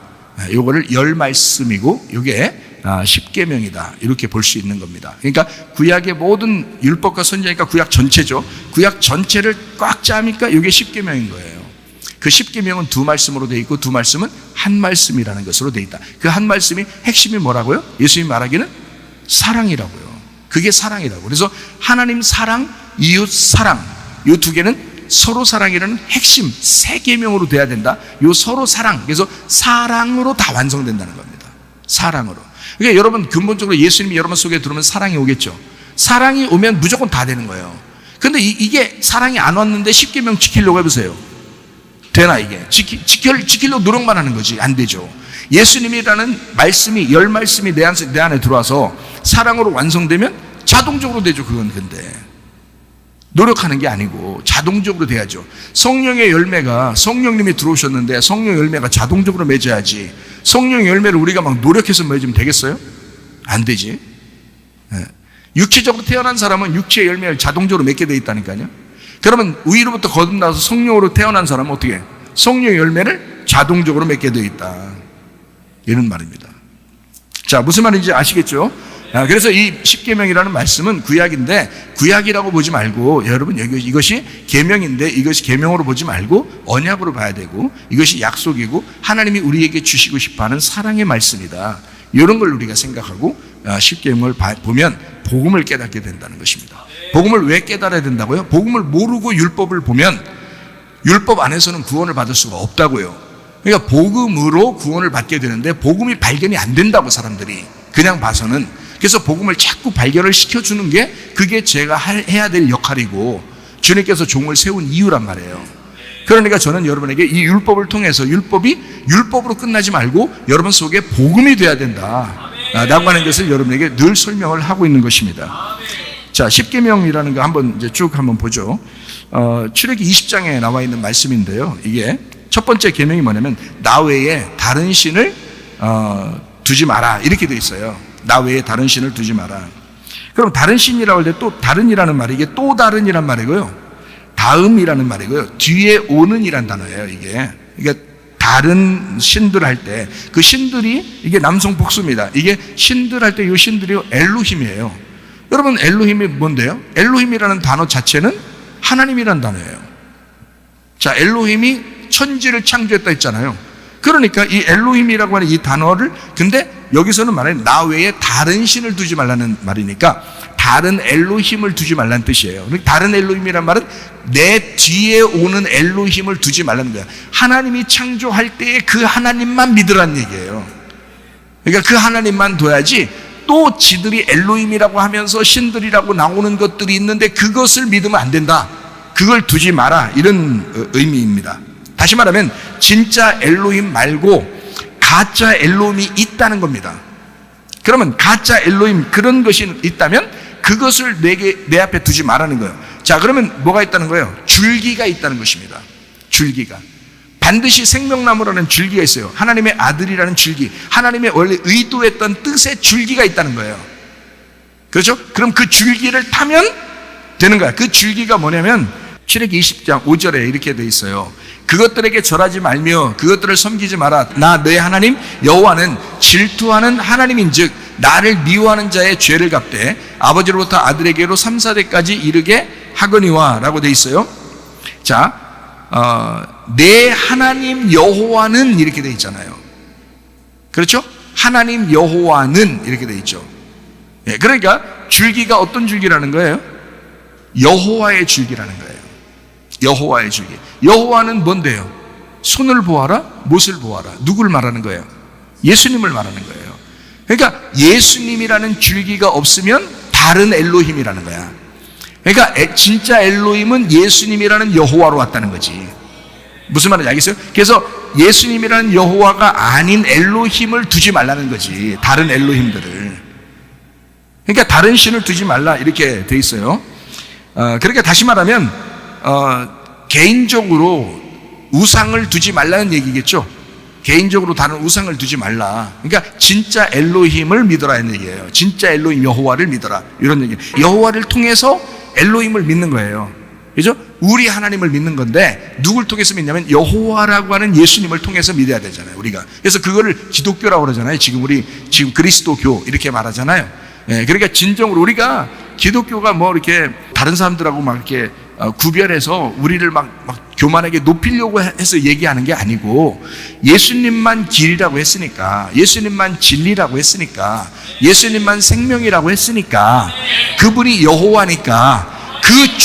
요거를 10말씀이고 요게 10계명이다. 이렇게 볼 수 있는 겁니다. 그러니까 구약의 모든 율법과 선지자니까 구약 전체죠. 구약 전체를 꽉 짜니까 요게 10계명인 거예요. 그 10계명은 2말씀으로 되어 있고 2말씀은 한 말씀이라는 것으로 되어 있다. 그 한 말씀이 핵심이 뭐라고요? 예수님이 말하기는 사랑이라고요. 그게 사랑이라고. 그래서 하나님 사랑, 이웃 사랑, 이 두 개는 서로 사랑이라는 핵심 세 계명으로 돼야 된다. 요 서로 사랑, 그래서 사랑으로 다 완성된다는 겁니다. 사랑으로. 그러니까 여러분 근본적으로 예수님이 여러분 속에 들어오면 사랑이 오겠죠. 사랑이 오면 무조건 다 되는 거예요. 근데 이게 사랑이 안 왔는데 십계명 지키려고 해보세요. 되나 이게? 지키려고 노력만 하는 거지. 안 되죠. 예수님이라는 말씀이, 열 말씀이 내 안에 들어와서 사랑으로 완성되면 자동적으로 되죠. 그건 근데 노력하는 게 아니고 자동적으로 돼야죠. 성령의 열매가, 성령님이 들어오셨는데 성령 열매가 자동적으로 맺어야지. 성령 열매를 우리가 막 노력해서 맺으면 되겠어요? 안 되지. 육체적으로 태어난 사람은 육체의 열매를 자동적으로 맺게 돼 있다니까요. 그러면 위로부터 거듭나서 성령으로 태어난 사람은 어떻게 해요? 성령의 열매를 자동적으로 맺게 돼 있다, 이런 말입니다. 자, 무슨 말인지 아시겠죠? 그래서 이 십계명이라는 말씀은 구약인데, 구약이라고 보지 말고 여러분 이것이 계명인데 이것이 계명으로 보지 말고 언약으로 봐야 되고, 이것이 약속이고 하나님이 우리에게 주시고 싶어하는 사랑의 말씀이다, 이런 걸 우리가 생각하고 십계명을 보면 복음을 깨닫게 된다는 것입니다. 복음을 왜 깨달아야 된다고요? 복음을 모르고 율법을 보면 율법 안에서는 구원을 받을 수가 없다고요. 그러니까 복음으로 구원을 받게 되는데 복음이 발견이 안 된다고, 사람들이 그냥 봐서는. 그래서 복음을 자꾸 발견을 시켜주는 게, 그게 제가 해야 될 역할이고 주님께서 종을 세운 이유란 말이에요. 그러니까 저는 여러분에게 이 율법을 통해서 율법이 율법으로 끝나지 말고 여러분 속에 복음이 돼야 된다 라고 하는 것을 여러분에게 늘 설명을 하고 있는 것입니다. 자, 십계명이라는 거 한번 이제 쭉 한번 보죠. 출애기 20장에 나와 있는 말씀인데요. 이게 첫 번째 계명이 뭐냐면 나 외에 다른 신을 두지 마라, 이렇게 돼 있어요. 나 외에 다른 신을 두지 마라. 그럼 다른 신이라고 할 때 또 다른이라는 말이, 이게 또 다른이란 말이고요, 다음이라는 말이고요, 뒤에 오는이란 단어예요. 이게 다른 신들 할 때 그 신들이, 이게 남성 복수입니다. 이게 신들 할 때 이 신들이 엘로힘이에요. 여러분 엘로힘이 뭔데요? 엘로힘이라는 단어 자체는 하나님이라는 단어예요. 자, 엘로힘이 천지를 창조했다 했잖아요. 그러니까 이 엘로힘이라고 하는 이 단어를, 근데 여기서는 말하는 나 외에 다른 신을 두지 말라는 말이니까 다른 엘로힘을 두지 말라는 뜻이에요. 다른 엘로힘이란 말은 내 뒤에 오는 엘로힘을 두지 말라는 거야. 하나님이 창조할 때에 그 하나님만 믿으라는 얘기예요. 그러니까 그 하나님만 둬야지, 또 지들이 엘로힘이라고 하면서 신들이라고 나오는 것들이 있는데 그것을 믿으면 안 된다, 그걸 두지 마라, 이런 의미입니다. 다시 말하면 진짜 엘로힘 말고 가짜 엘로힘이 있다는 겁니다. 그러면 가짜 엘로힘, 그런 것이 있다면 그것을 내 앞에 두지 말라는 거예요. 자, 그러면 뭐가 있다는 거예요? 줄기가 있다는 것입니다. 줄기가 반드시 생명나무라는 줄기가 있어요. 하나님의 아들이라는 줄기, 하나님의 원래 의도했던 뜻의 줄기가 있다는 거예요. 그렇죠? 그럼 그 줄기를 타면 되는 거야. 그 줄기가 뭐냐면 출애기 20장 5절에 이렇게 돼 있어요. 그것들에게 절하지 말며 그것들을 섬기지 마라. 나 너의 하나님 여호와는 질투하는 하나님인즉 나를 미워하는 자의 죄를 갚되 아버지로부터 아들에게로 3, 4대까지 이르게 하거니와 라고 돼 있어요. 자, 내 하나님 여호와는 이렇게 돼 있잖아요. 그렇죠? 하나님 여호와는 이렇게 돼 있죠. 예, 그러니까 줄기가 어떤 줄기라는 거예요? 여호와의 줄기라는 거예요. 여호와의 줄기. 여호와는 뭔데요? 손을 보아라, 못을 보아라. 누굴 말하는 거예요? 예수님을 말하는 거예요. 그러니까 예수님이라는 줄기가 없으면 다른 엘로힘이라는 거야. 그러니까 진짜 엘로힘은 예수님이라는 여호와로 왔다는 거지. 무슨 말인지 알겠어요? 그래서 예수님이라는 여호와가 아닌 엘로힘을 두지 말라는 거지, 다른 엘로힘들을. 그러니까 다른 신을 두지 말라, 이렇게 돼 있어요. 그러니까 다시 말하면 개인적으로 우상을 두지 말라는 얘기겠죠. 개인적으로 다른 우상을 두지 말라. 그러니까 진짜 엘로힘을 믿어라는 얘기예요. 진짜 엘로힘 여호와를 믿어라, 이런 얘기. 여호와를 통해서 엘로힘을 믿는 거예요. 그죠? 우리 하나님을 믿는 건데 누굴 통해서 믿냐면 여호와라고 하는 예수님을 통해서 믿어야 되잖아요, 우리가. 그래서 그거를 기독교라고 그러잖아요. 지금 그리스도교 이렇게 말하잖아요. 예, 그러니까 진정으로 우리가 기독교가 뭐 이렇게 다른 사람들하고 막 이렇게 구별해서 우리를 막 교만하게 높이려고 해서 얘기하는 게 아니고, 예수님만 길이라고 했으니까, 예수님만 진리라고 했으니까, 예수님만 생명이라고 했으니까, 그분이 여호와니까 그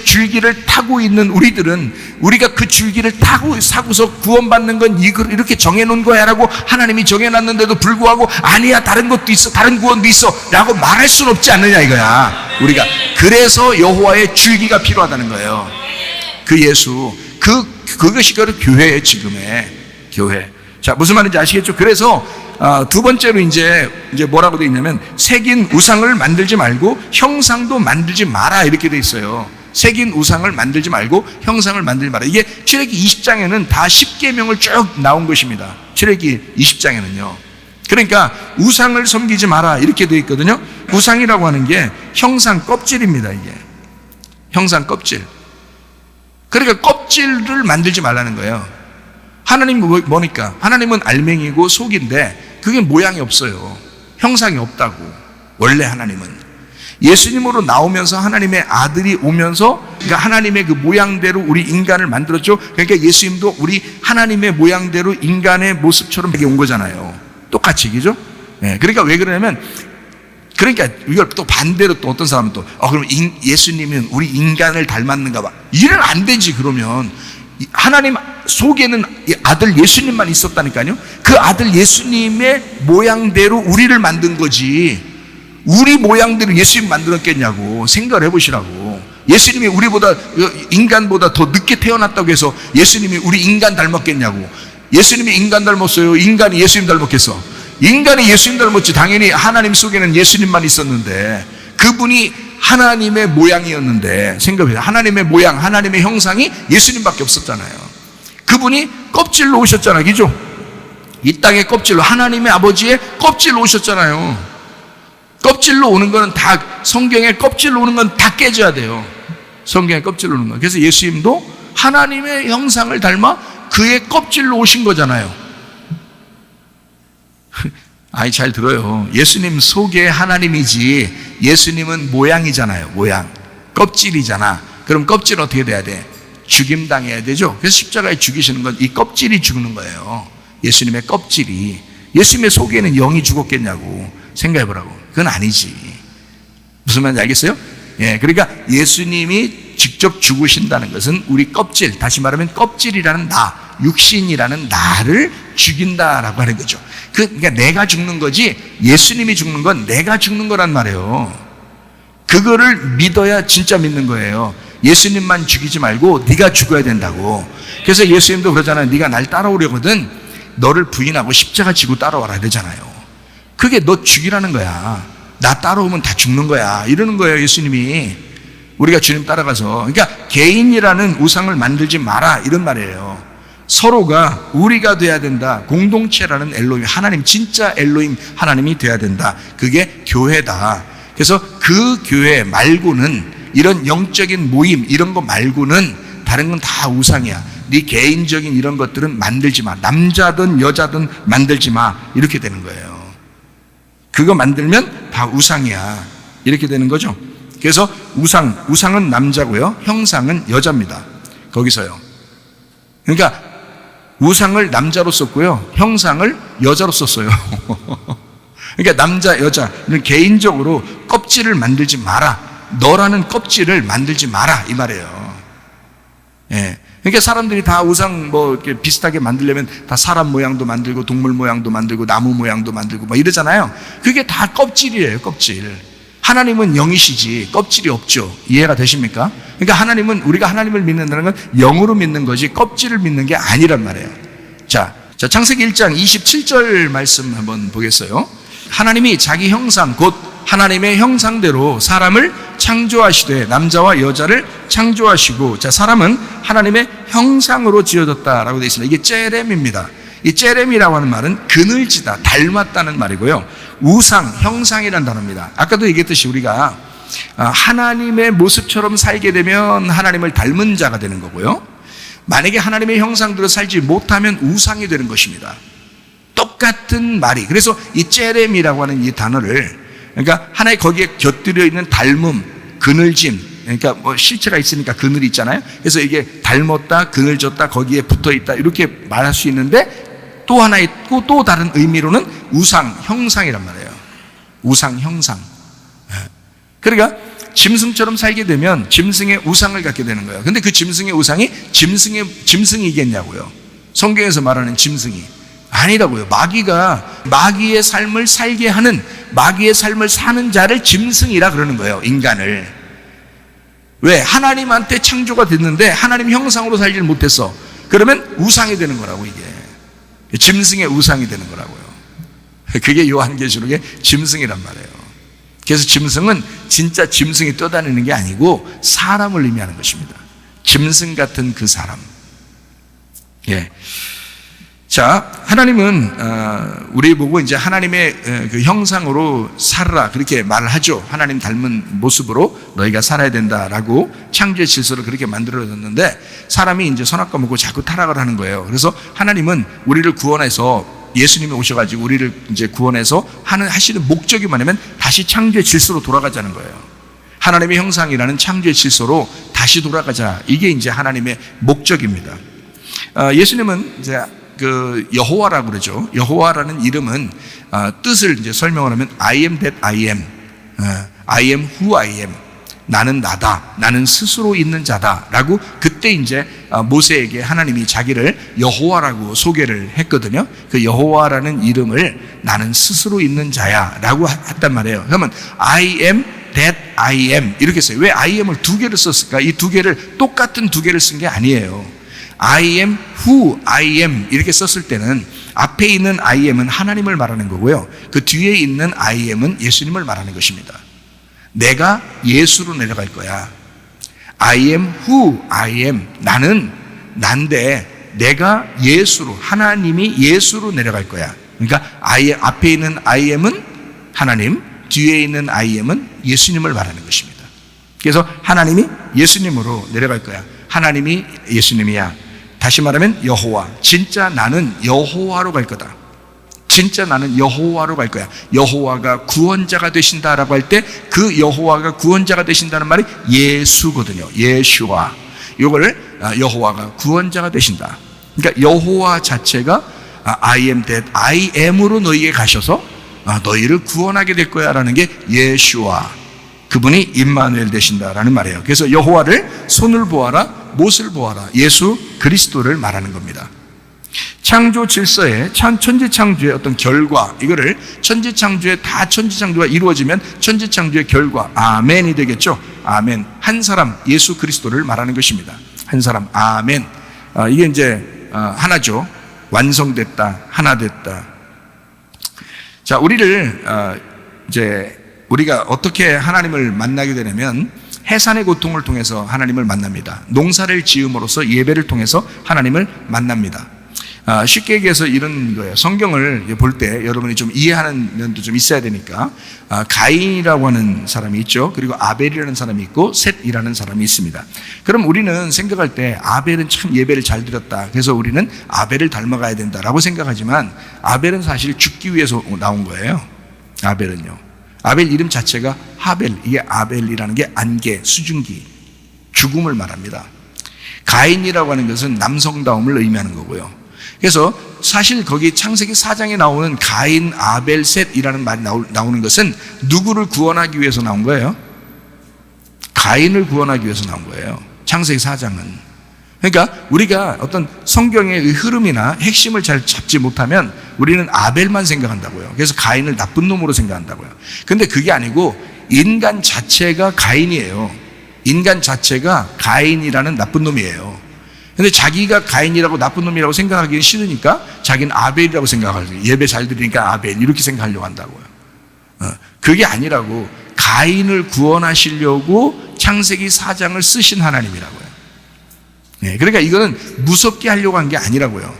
줄기를 타고 있는 우리가 그 줄기를 사고서 구원받는 건 이렇게 정해놓은 거야 라고 하나님이 정해놨는데도 불구하고, 아니야, 다른 것도 있어, 다른 구원도 있어 라고 말할 수는 없지 않느냐 이거야. 우리가 그래서 여호와의 줄기가 필요하다는 거예요. 그 예수, 그것이 바로 교회예요. 지금의 교회. 자, 무슨 말인지 아시겠죠? 그래서 두 번째로 이제 뭐라고 되어 있냐면, 새긴 우상을 만들지 말고 형상도 만들지 마라, 이렇게 되어 있어요. 새긴 우상을 만들지 말고 형상을 만들지 마라. 이게 출애굽기 20장에는 다 10계명을 쭉 나온 것입니다. 출애굽기 20장에는요. 그러니까 우상을 섬기지 마라 이렇게 되어 있거든요. 우상이라고 하는 게 형상 껍질입니다. 이게 형상 껍질. 그러니까 껍질을 만들지 말라는 거예요. 하나님은 뭐니까? 하나님은 알맹이고 속인데 그게 모양이 없어요. 형상이 없다고. 원래 하나님은 예수님으로 나오면서 하나님의 아들이 오면서, 그러니까 하나님의 그 모양대로 우리 인간을 만들었죠. 그러니까 예수님도 우리 하나님의 모양대로 인간의 모습처럼 온 거잖아요. 똑같이, 그죠? 네, 그러니까 왜 그러냐면, 그러니까 이걸 또 반대로 또 어떤 사람은 또 그럼 예수님은 우리 인간을 닮았는가 봐. 이래는 안 되지. 그러면 하나님 속에는 아들 예수님만 있었다니까요. 그 아들 예수님의 모양대로 우리를 만든 거지, 우리 모양대로 예수님 만들었겠냐고 생각을 해보시라고. 예수님이 우리보다, 인간보다 더 늦게 태어났다고 해서 예수님이 우리 인간 닮았겠냐고. 예수님이 인간 닮았어요? 인간이 예수님 닮았겠어? 인간이 예수님 닮았지. 당연히 하나님 속에는 예수님만 있었는데, 그분이 하나님의 모양이었는데, 생각해요. 하나님의 모양, 하나님의 형상이 예수님밖에 없었잖아요. 그분이 껍질로 오셨잖아요. 그죠? 이 땅의 껍질로, 하나님의 아버지의 껍질로 오셨잖아요. 껍질로 오는 거는 다, 성경에 껍질로 오는 건 다 깨져야 돼요. 성경에 껍질로 오는 거. 그래서 예수님도 하나님의 형상을 닮아 그의 껍질로 오신 거잖아요. 아니, 잘 들어요. 예수님 속에 하나님이지, 예수님은 모양이잖아요. 모양. 껍질이잖아. 그럼 껍질은 어떻게 돼야 돼? 죽임당해야 되죠. 그래서 십자가에 죽이시는 건 이 껍질이 죽는 거예요. 예수님의 껍질이. 예수님의 속에는 영이 죽었겠냐고 생각해보라고. 그건 아니지. 무슨 말인지 알겠어요? 예, 그러니까 예수님이 직접 죽으신다는 것은 우리 껍질, 다시 말하면 껍질이라는 나, 육신이라는 나를 죽인다라고 하는 거죠. 그러니까 내가 죽는 거지, 예수님이 죽는 건 내가 죽는 거란 말이에요. 그거를 믿어야 진짜 믿는 거예요. 예수님만 죽이지 말고 네가 죽어야 된다고. 그래서 예수님도 그러잖아요. 네가 날 따라오려거든 너를 부인하고 십자가 지고 따라와라 그러잖아요. 그게 너 죽이라는 거야. 나 따라오면 다 죽는 거야 이러는 거예요. 예수님이. 우리가 주님 따라가서, 그러니까 개인이라는 우상을 만들지 마라 이런 말이에요. 서로가 우리가 돼야 된다. 공동체라는 엘로힘, 하나님, 진짜 엘로힘 하나님이 돼야 된다. 그게 교회다. 그래서 그 교회 말고는, 이런 영적인 모임 이런 거 말고는 다른 건 다 우상이야. 네 개인적인 이런 것들은 만들지 마. 남자든 여자든 만들지 마. 이렇게 되는 거예요. 그거 만들면 다 우상이야. 이렇게 되는 거죠. 그래서 우상은 남자고요, 형상은 여자입니다. 거기서요. 그러니까 우상을 남자로 썼고요, 형상을 여자로 썼어요. 그러니까 남자, 여자는 개인적으로 껍질을 만들지 마라. 너라는 껍질을 만들지 마라 이 말이에요. 예. 그러니까 사람들이 다 우상 이렇게 비슷하게 만들려면 다 사람 모양도 만들고 동물 모양도 만들고 나무 모양도 만들고 막 이러잖아요. 그게 다 껍질이에요. 껍질. 하나님은 영이시지 껍질이 없죠. 이해가 되십니까? 그러니까 하나님은, 우리가 하나님을 믿는다는 건 영으로 믿는 거지 껍질을 믿는 게 아니란 말이에요. 자, 창세기 1장 27절 말씀 한번 보겠어요. 하나님이 자기 형상, 곧 하나님의 형상대로 사람을 창조하시되 남자와 여자를 창조하시고, 자, 사람은 하나님의 형상으로 지어졌다라고 되어 있습니다. 이게 째렘입니다. 이 째렘이라고 하는 말은 그늘지다, 닮았다는 말이고요, 우상, 형상이라는 단어입니다. 아까도 얘기했듯이 우리가 하나님의 모습처럼 살게 되면 하나님을 닮은 자가 되는 거고요, 만약에 하나님의 형상대로 살지 못하면 우상이 되는 것입니다. 똑같은 말이. 그래서 이 째렘이라고 하는 이 단어를, 그러니까 하나의 거기에 곁들여 있는 닮음, 그늘짐, 그러니까 뭐 실체가 있으니까 그늘이 있잖아요. 그래서 이게 닮았다, 그늘졌다, 거기에 붙어 있다 이렇게 말할 수 있는데 또 하나 있고 또 다른 의미로는 우상, 형상이란 말이에요. 우상, 형상. 그러니까 짐승처럼 살게 되면 짐승의 우상을 갖게 되는 거예요. 근데 그 짐승의 우상이 짐승이겠냐고요. 성경에서 말하는 짐승이 아니라고요. 마귀의 삶을 살게 하는, 마귀의 삶을 사는 자를 짐승이라 그러는 거예요. 인간을. 왜? 하나님한테 창조가 됐는데 하나님 형상으로 살지를 못했어. 그러면 우상이 되는 거라고. 이게 짐승의 우상이 되는 거라고요. 그게 요한계시록의 짐승이란 말이에요. 그래서 짐승은 진짜 짐승이 떠다니는 게 아니고 사람을 의미하는 것입니다. 짐승 같은 그 사람. 예. 자, 하나님은 우리 보고 이제 하나님의 그 형상으로 살아라 그렇게 말을 하죠. 하나님 닮은 모습으로 너희가 살아야 된다라고 창조의 질서를 그렇게 만들어졌는데 사람이 이제 선악과 먹고 자꾸 타락을 하는 거예요. 그래서 하나님은 우리를 구원해서 예수님이 오셔가지고 우리를 이제 구원해서 하시는 목적이 뭐냐면 다시 창조의 질서로 돌아가자는 거예요. 하나님의 형상이라는 창조의 질서로 다시 돌아가자. 이게 이제 하나님의 목적입니다. 예수님은 이제 그 여호와라고 그러죠. 여호와라는 이름은 뜻을 이제 설명을 하면 I am that I am, I am who I am. 나는 나다. 나는 스스로 있는 자다라고 그때 이제 모세에게 하나님이 자기를 여호와라고 소개를 했거든요. 그 여호와라는 이름을 나는 스스로 있는 자야라고 했단 말이에요. 그러면 I am that I am 이렇게 써요. 왜 I am을 두 개를 썼을까? 이 두 개를 똑같은 두 개를 쓴 게 아니에요. I am who I am 이렇게 썼을 때는 앞에 있는 I am은 하나님을 말하는 거고요. 그 뒤에 있는 I am은 예수님을 말하는 것입니다. 내가 예수로 내려갈 거야. I am who I am. 나는 난데 내가 예수로, 하나님이 예수로 내려갈 거야. 그러니까 앞에 있는 I am은 하나님, 뒤에 있는 I am은 예수님을 말하는 것입니다. 그래서 하나님이 예수님으로 내려갈 거야. 하나님이 예수님이야. 다시 말하면 여호와. 진짜 나는 여호와로 갈 거다. 진짜 나는 여호와로 갈 거야. 여호와가 구원자가 되신다라고 할 때 그 여호와가 구원자가 되신다는 말이 예수거든요. 예슈와. 이거를 여호와가 구원자가 되신다. 그러니까 여호와 자체가 I am that I am으로 너희에게 가셔서 너희를 구원하게 될 거야 라는 게 예슈와. 그분이 임마누엘 되신다라는 말이에요. 그래서 여호와를 손을 보아라, 못을 보아라. 예수 그리스도를 말하는 겁니다. 창조 질서의 천지창조의 어떤 결과, 이거를 천지창조의 다 천지창조가 이루어지면 천지창조의 결과, 아멘이 되겠죠. 아멘. 한 사람 예수 그리스도를 말하는 것입니다. 한 사람, 아멘. 이게 이제 하나죠. 완성됐다, 하나 됐다. 자, 우리가 어떻게 하나님을 만나게 되냐면 해산의 고통을 통해서 하나님을 만납니다. 농사를 지음으로써 예배를 통해서 하나님을 만납니다. 쉽게 얘기해서 이런 거예요. 성경을 볼 때 여러분이 좀 이해하는 면도 좀 있어야 되니까 가인이라고 하는 사람이 있죠. 그리고 아벨이라는 사람이 있고 셋이라는 사람이 있습니다. 그럼 우리는 생각할 때 아벨은 참 예배를 잘 드렸다. 그래서 우리는 아벨을 닮아가야 된다라고 생각하지만 아벨은 사실 죽기 위해서 나온 거예요. 아벨은요. 아벨 이름 자체가 하벨. 이게 아벨이라는 게 안개, 수증기, 죽음을 말합니다. 가인이라고 하는 것은 남성다움을 의미하는 거고요. 그래서 사실 거기 창세기 4장에 나오는 가인, 아벨, 셋이라는 말이 나오는 것은 누구를 구원하기 위해서 나온 거예요? 가인을 구원하기 위해서 나온 거예요. 창세기 4장은. 그러니까 우리가 어떤 성경의 흐름이나 핵심을 잘 잡지 못하면 우리는 아벨만 생각한다고요. 그래서 가인을 나쁜 놈으로 생각한다고요. 근데 그게 아니고 인간 자체가 가인이에요. 인간 자체가 가인이라는 나쁜 놈이에요. 근데 자기가 가인이라고 나쁜 놈이라고 생각하기는 싫으니까 자기는 아벨이라고 생각하고 예배 잘 드리니까 아벨 이렇게 생각하려고 한다고요. 그게 아니라고 가인을 구원하시려고 창세기 4장을 쓰신 하나님이라고요. 네, 그러니까 이거는 무섭게 하려고 한 게 아니라고요.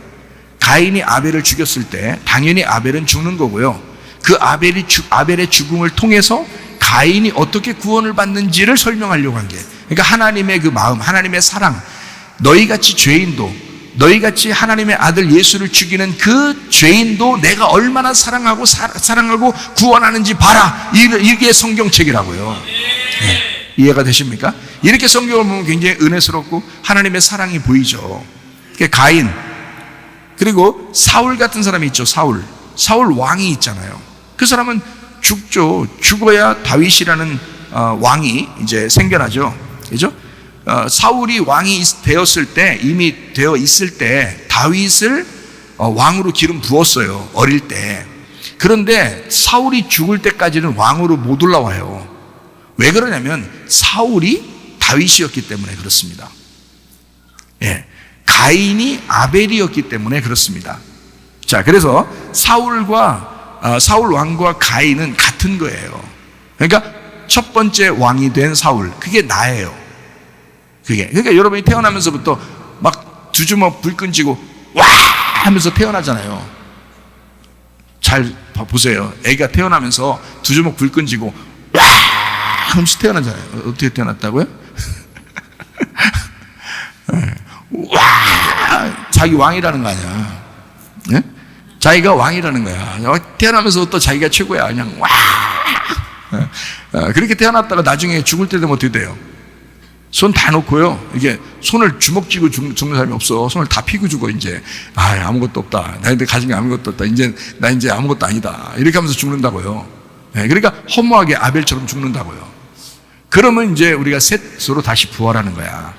가인이 아벨을 죽였을 때 당연히 아벨은 죽는 거고요. 그 아벨의 죽음을 통해서 가인이 어떻게 구원을 받는지를 설명하려고 한 게, 그러니까 하나님의 그 마음, 하나님의 사랑, 너희같이 죄인도, 너희같이 하나님의 아들 예수를 죽이는 그 죄인도 내가 얼마나 사랑하고 구원하는지 봐라. 이게 성경책이라고요. 네. 이해가 되십니까? 이렇게 성경을 보면 굉장히 은혜스럽고 하나님의 사랑이 보이죠. 가인, 그리고 사울 같은 사람이 있죠. 사울 왕이 있잖아요. 그 사람은 죽죠. 죽어야 다윗이라는 왕이 이제 생겨나죠. 그죠? 사울이 왕이 되었을 때, 이미 되어 있을 때 다윗을 왕으로 기름 부었어요. 어릴 때. 그런데 사울이 죽을 때까지는 왕으로 못 올라와요. 왜 그러냐면 사울이 다윗이었기 때문에 그렇습니다. 예. 가인이 아벨이었기 때문에 그렇습니다. 자, 그래서 사울 왕과 가인은 같은 거예요. 그러니까 첫 번째 왕이 된 사울, 그게 나예요. 그러니까 여러분이 태어나면서부터 막 두 주먹 불 끈지고 와 하면서 태어나잖아요. 잘 보세요. 애가 태어나면서 두 주먹 불 끈지고 와 하면서 태어나잖아요. 어떻게 태어났다고요? 와, 자기 왕이라는 거 아니야. 네? 자기가 왕이라는 거야. 태어나면서부터 자기가 최고야. 그냥 와. 그렇게 태어났다가 나중에 죽을 때 되면 어떻게 돼요? 손 다 놓고요. 이게 손을 주먹 쥐고 죽는 사람이 없어. 손을 다 피고 죽어, 이제. 아무것도 없다. 나한테 가진 게 아무것도 없다. 나 이제 아무것도 아니다. 이렇게 하면서 죽는다고요. 네, 그러니까 허무하게 아벨처럼 죽는다고요. 그러면 이제 우리가 셋으로 다시 부활하는 거야.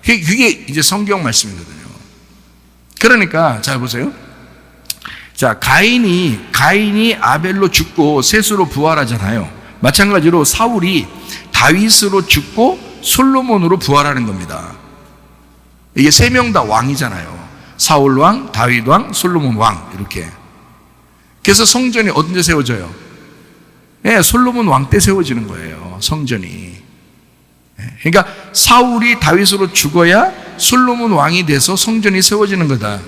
그게 이제 성경 말씀이거든요. 그러니까, 자, 보세요. 자, 가인이 아벨로 죽고 셋으로 부활하잖아요. 마찬가지로 사울이 다윗으로 죽고 솔로몬으로 부활하는 겁니다. 이게 세 명 다 왕이잖아요. 사울 왕, 다윗 왕, 솔로몬 왕, 이렇게. 그래서 성전이 언제 세워져요? 예, 솔로몬 왕 때 세워지는 거예요, 성전이. 그러니까 사울이 다윗으로 죽어야 솔로몬 왕이 돼서 성전이 세워지는 거다.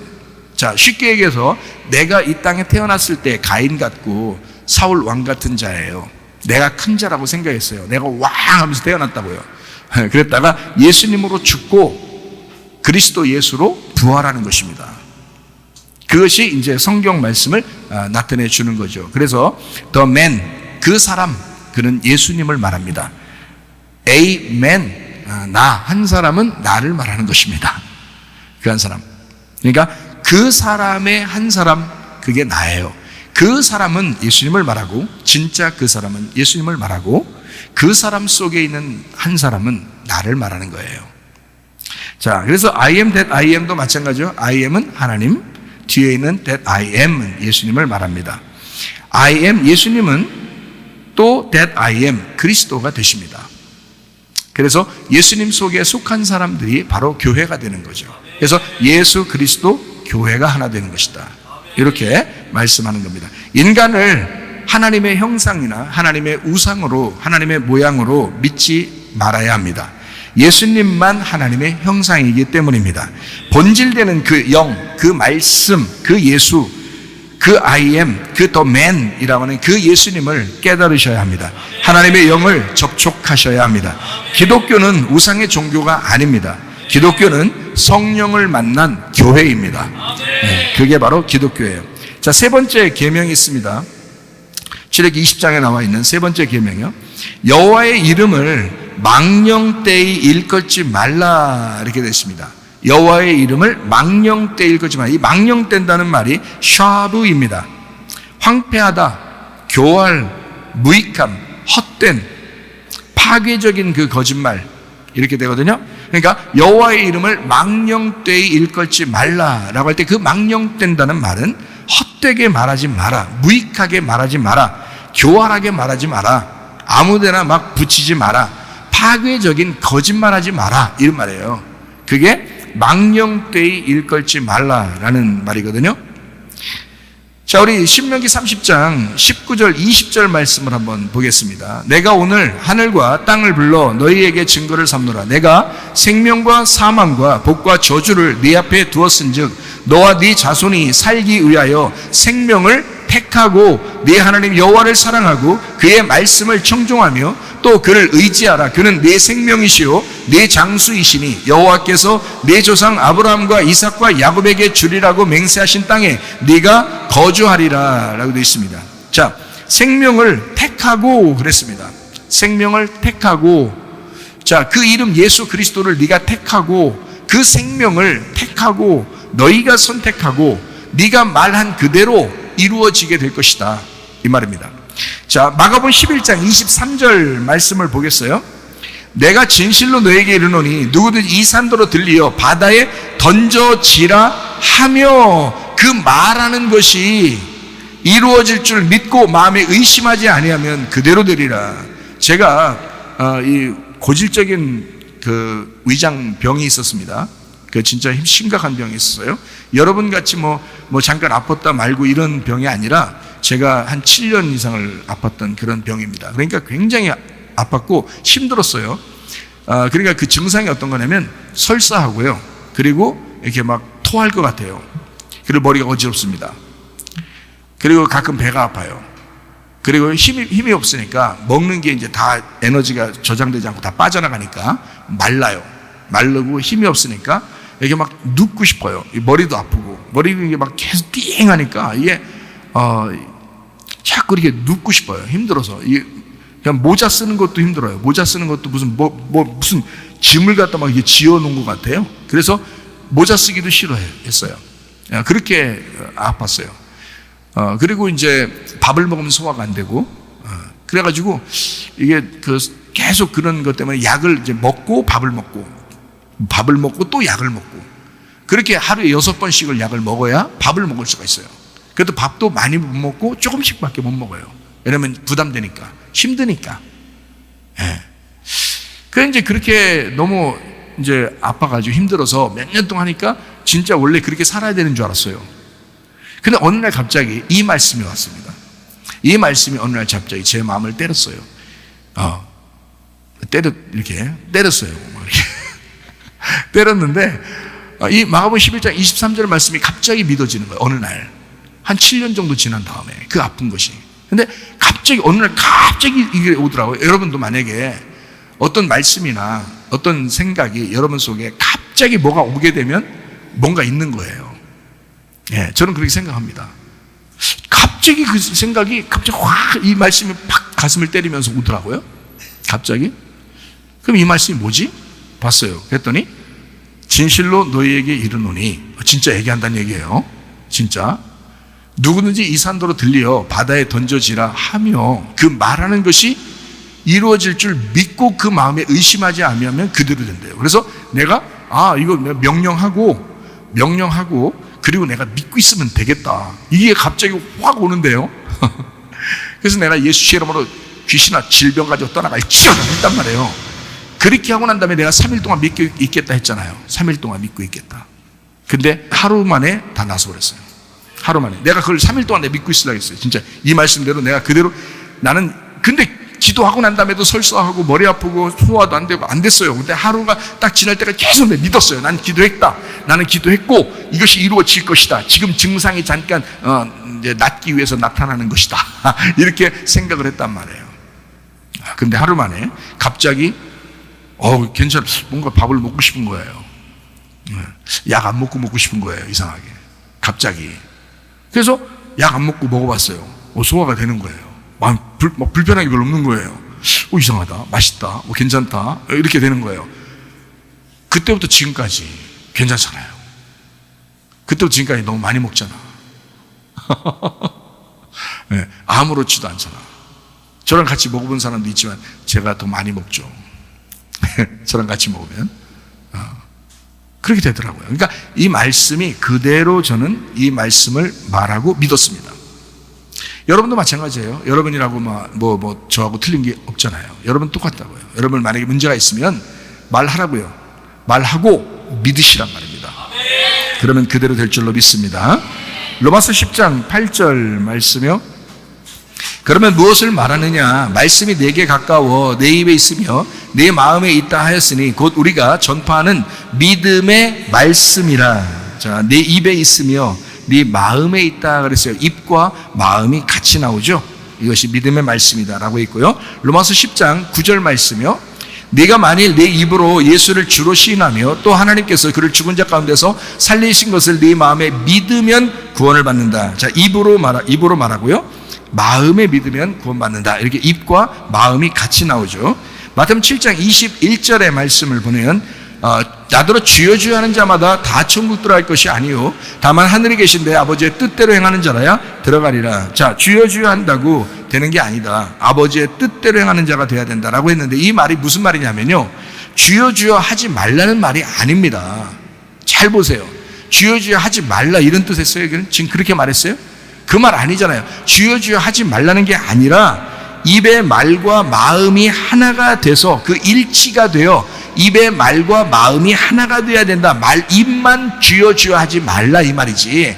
자, 쉽게 얘기해서 내가 이 땅에 태어났을 때 가인 같고 사울 왕 같은 자예요. 내가 큰 자라고 생각했어요. 내가 왕 하면서 태어났다고요. 그랬다가 예수님으로 죽고 그리스도 예수로 부활하는 것입니다. 그것이 이제 성경 말씀을 나타내 주는 거죠. 그래서 the man, 그 사람, 그는 예수님을 말합니다. A man, 나 한 사람은 나를 말하는 것입니다. 그 한 사람. 그러니까 그 사람의 한 사람, 그게 나예요. 그 사람은 예수님을 말하고, 진짜 그 사람은 예수님을 말하고, 그 사람 속에 있는 한 사람은 나를 말하는 거예요. 자, 그래서 I am that I am도 마찬가지죠. I am은 하나님, 뒤에 있는 that I am은 예수님을 말합니다. I am 예수님은 또 that I am 그리스도가 되십니다. 그래서 예수님 속에 속한 사람들이 바로 교회가 되는 거죠. 그래서 예수 그리스도 교회가 하나 되는 것이다. 이렇게 말씀하는 겁니다. 인간을 하나님의 형상이나 하나님의 우상으로, 하나님의 모양으로 믿지 말아야 합니다. 예수님만 하나님의 형상이기 때문입니다. 본질되는 그 영, 그 말씀, 그 예수, 그 I am, 그 the man이라고 하는 그 예수님을 깨달으셔야 합니다. 하나님의 영을 접촉하셔야 합니다. 기독교는 우상의 종교가 아닙니다. 기독교는 성령을 만난 교회입니다. 네, 그게 바로 기독교예요. 자, 세 번째 계명이 있습니다. 출애굽기 20장에 나와 있는 세 번째 계명이요. 여호와의 이름을 망령되이 일컫지 말라, 이렇게 되어 있습니다. 여호와의 이름을 망령되이 일컫지 말라. 이 망령된다는 말이 샤브입니다. 황폐하다, 교활, 무익함, 헛된, 파괴적인 그 거짓말, 이렇게 되거든요. 그러니까 여호와의 이름을 망령되이 일컫지 말라라고 할 때 그 망령된다는 말은 헛되게 말하지 마라, 무익하게 말하지 마라, 교활하게 말하지 마라, 아무데나 막 붙이지 마라, 파괴적인 거짓말하지 마라, 이런 말이에요. 그게 망령되이 일컬지 말라라는 말이거든요. 자, 우리 신명기 30장 19절 20절 말씀을 한번 보겠습니다. 내가 오늘 하늘과 땅을 불러 너희에게 증거를 삼노라. 내가 생명과 사망과 복과 저주를 네 앞에 두었은즉 너와 네 자손이 살기 위하여 생명을 택하고 네 하나님 여호와를 사랑하고 그의 말씀을 청종하며 또 그를 의지하라. 그는 네 생명이시요 네 장수이시니 여호와께서 네 조상 아브라함과 이삭과 야곱에게 주리라고 맹세하신 땅에 네가 거주하리라 라고 되어 있습니다. 자, 생명을 택하고 그랬습니다. 생명을 택하고, 자, 그 이름 예수 그리스도를 네가 택하고 그 생명을 택하고 너희가 선택하고 네가 말한 그대로 이루어지게 될 것이다, 이 말입니다. 자, 마가복음 11장 23절 말씀을 보겠어요. 내가 진실로 너에게 이르노니 누구든지 이 산도로 들리어 바다에 던져지라 하며 그 말하는 것이 이루어질 줄 믿고 마음에 의심하지 아니하면 그대로 되리라. 제가 이 고질적인 그 위장병이 있었습니다. 그 진짜 심각한 병이 있었어요. 여러분 같이 뭐 잠깐 아팠다 말고 이런 병이 아니라 제가 한 7년 이상을 아팠던 그런 병입니다. 그러니까 굉장히 아팠고 힘들었어요. 그러니까 그 증상이 어떤 거냐면 설사하고요. 그리고 이렇게 막 토할 것 같아요. 그리고 머리가 어지럽습니다. 그리고 가끔 배가 아파요. 그리고 힘이 없으니까 먹는 게 이제 다 에너지가 저장되지 않고 다 빠져나가니까 말라요. 마르고 힘이 없으니까 이게 막 눕고 싶어요. 머리도 아프고 머리가 이게 막 계속 띵하니까 이게 자꾸 이렇게 눕고 싶어요. 힘들어서. 이게 그냥 모자 쓰는 것도 힘들어요. 모자 쓰는 것도 무슨 무슨 짐을 갖다 막 이게 지어 놓은 것 같아요. 그래서 모자 쓰기도 싫어했어요. 그렇게 아팠어요. 그리고 이제 밥을 먹으면 소화가 안 되고, 그래가지고 이게 계속 그런 것 때문에 약을 이제 먹고 밥을 먹고 또 약을 먹고, 그렇게 하루에 6번씩을 약을 먹어야 밥을 먹을 수가 있어요. 그래도 밥도 많이 못 먹고 조금씩밖에 못 먹어요. 왜냐면 부담되니까, 힘드니까. 예. 그래 이제 그렇게 너무 이제 아파가지고 힘들어서 몇 년 동안 하니까 진짜 원래 그렇게 살아야 되는 줄 알았어요. 근데 어느 날 갑자기 이 말씀이 왔습니다. 이 말씀이 어느 날 갑자기 제 마음을 때렸어요. 이렇게 때렸어요. 이렇게. 때렸는데, 이 마가복음 11장 23절 말씀이 갑자기 믿어지는 거예요. 어느 날. 한 7년 정도 지난 다음에 그 아픈 것이. 근데 갑자기 어느 날 갑자기 이게 오더라고요. 여러분도 만약에 어떤 말씀이나 어떤 생각이 여러분 속에 갑자기 뭐가 오게 되면 뭔가 있는 거예요. 예, 저는 그렇게 생각합니다. 갑자기 그 생각이 갑자기 확 이 말씀이 팍 가슴을 때리면서 오더라고요. 갑자기. 그럼 이 말씀이 뭐지? 봤어요. 그랬더니 진실로 너희에게 이르노니, 진짜 얘기한다는 얘기예요. 진짜. 누구든지 이 산도로 들리어 바다에 던져지라 하며 그 말하는 것이 이루어질 줄 믿고 그 마음에 의심하지 않으면 그대로 된대요. 그래서 내가 이거 명령하고 그리고 내가 믿고 있으면 되겠다. 이게 갑자기 확 오는데요. 그래서 내가 예수 이름으로 귀신아 질병 가지고 떠나갈지어다 했단 말이에요. 그렇게 하고 난 다음에 내가 3일 동안 믿고 있겠다 했잖아요. 3일 동안 믿고 있겠다. 근데 하루 만에 다 나서 그랬어요. 하루 만에. 내가 그걸 3일 동안 내가 믿고 있으려고 했어요. 진짜 이 말씀대로 내가 그대로 나는, 근데 기도하고 난 다음에도 설사하고 머리 아프고 소화도 안 되고 안 됐어요. 근데 하루가 딱 지날 때까지 계속 내가 믿었어요. 나는 기도했다. 나는 기도했고 이것이 이루어질 것이다. 지금 증상이 잠깐 이제 낫기 위해서 나타나는 것이다. 이렇게 생각을 했단 말이에요. 근데 하루 만에 갑자기 괜찮아. 뭔가 밥을 먹고 싶은 거예요. 약 안 먹고 싶은 거예요. 이상하게. 갑자기. 그래서 약 안 먹고 먹어봤어요. 소화가 되는 거예요. 막 불편한 게 별로 없는 거예요. 이상하다. 맛있다. 괜찮다. 이렇게 되는 거예요. 그때부터 지금까지 괜찮잖아요. 그때부터 지금까지 너무 많이 먹잖아. 네, 아무렇지도 않잖아. 저랑 같이 먹어본 사람도 있지만 제가 더 많이 먹죠. 저랑 같이 먹으면 그렇게 되더라고요. 그러니까 이 말씀이 그대로 저는 이 말씀을 말하고 믿었습니다. 여러분도 마찬가지예요. 여러분이라고 저하고 틀린 게 없잖아요. 여러분 똑같다고요. 여러분 만약에 문제가 있으면 말하라고요. 말하고 믿으시란 말입니다. 그러면 그대로 될 줄로 믿습니다. 로마서 10장 8절 말씀이요. 그러면 무엇을 말하느냐? 말씀이 내게 가까워 내 입에 있으며 내 마음에 있다 하였으니 곧 우리가 전파하는 믿음의 말씀이라. 자, 내 입에 있으며 네 마음에 있다 그랬어요. 입과 마음이 같이 나오죠. 이것이 믿음의 말씀이다라고 있고요. 로마서 10장 9절 말씀이요. 네가 만일 내 입으로 예수를 주로 시인하며 또 하나님께서 그를 죽은 자 가운데서 살리신 것을 네 마음에 믿으면 구원을 받는다. 자, 입으로 말하고요. 마음에 믿으면 구원받는다. 이렇게 입과 마음이 같이 나오죠. 마태복음 7장 21절의 말씀을 보면 나더러 주여 주여 하는 자마다 다 천국 들어갈 것이 아니요 다만 하늘에 계신 내 아버지의 뜻대로 행하는 자라야 들어가리라. 자, 주여 주여 한다고 되는 게 아니다. 아버지의 뜻대로 행하는 자가 돼야 된다라고 했는데, 이 말이 무슨 말이냐면요, 주여 주여 하지 말라는 말이 아닙니다. 잘 보세요. 주여 주여 하지 말라 이런 뜻 했어요? 지금 그렇게 말했어요? 그 말 아니잖아요. 주여 주여 하지 말라는 게 아니라 입의 말과 마음이 하나가 돼서 그 일치가 되어 입의 말과 마음이 하나가 돼야 된다. 입만 주여 주여 하지 말라 이 말이지,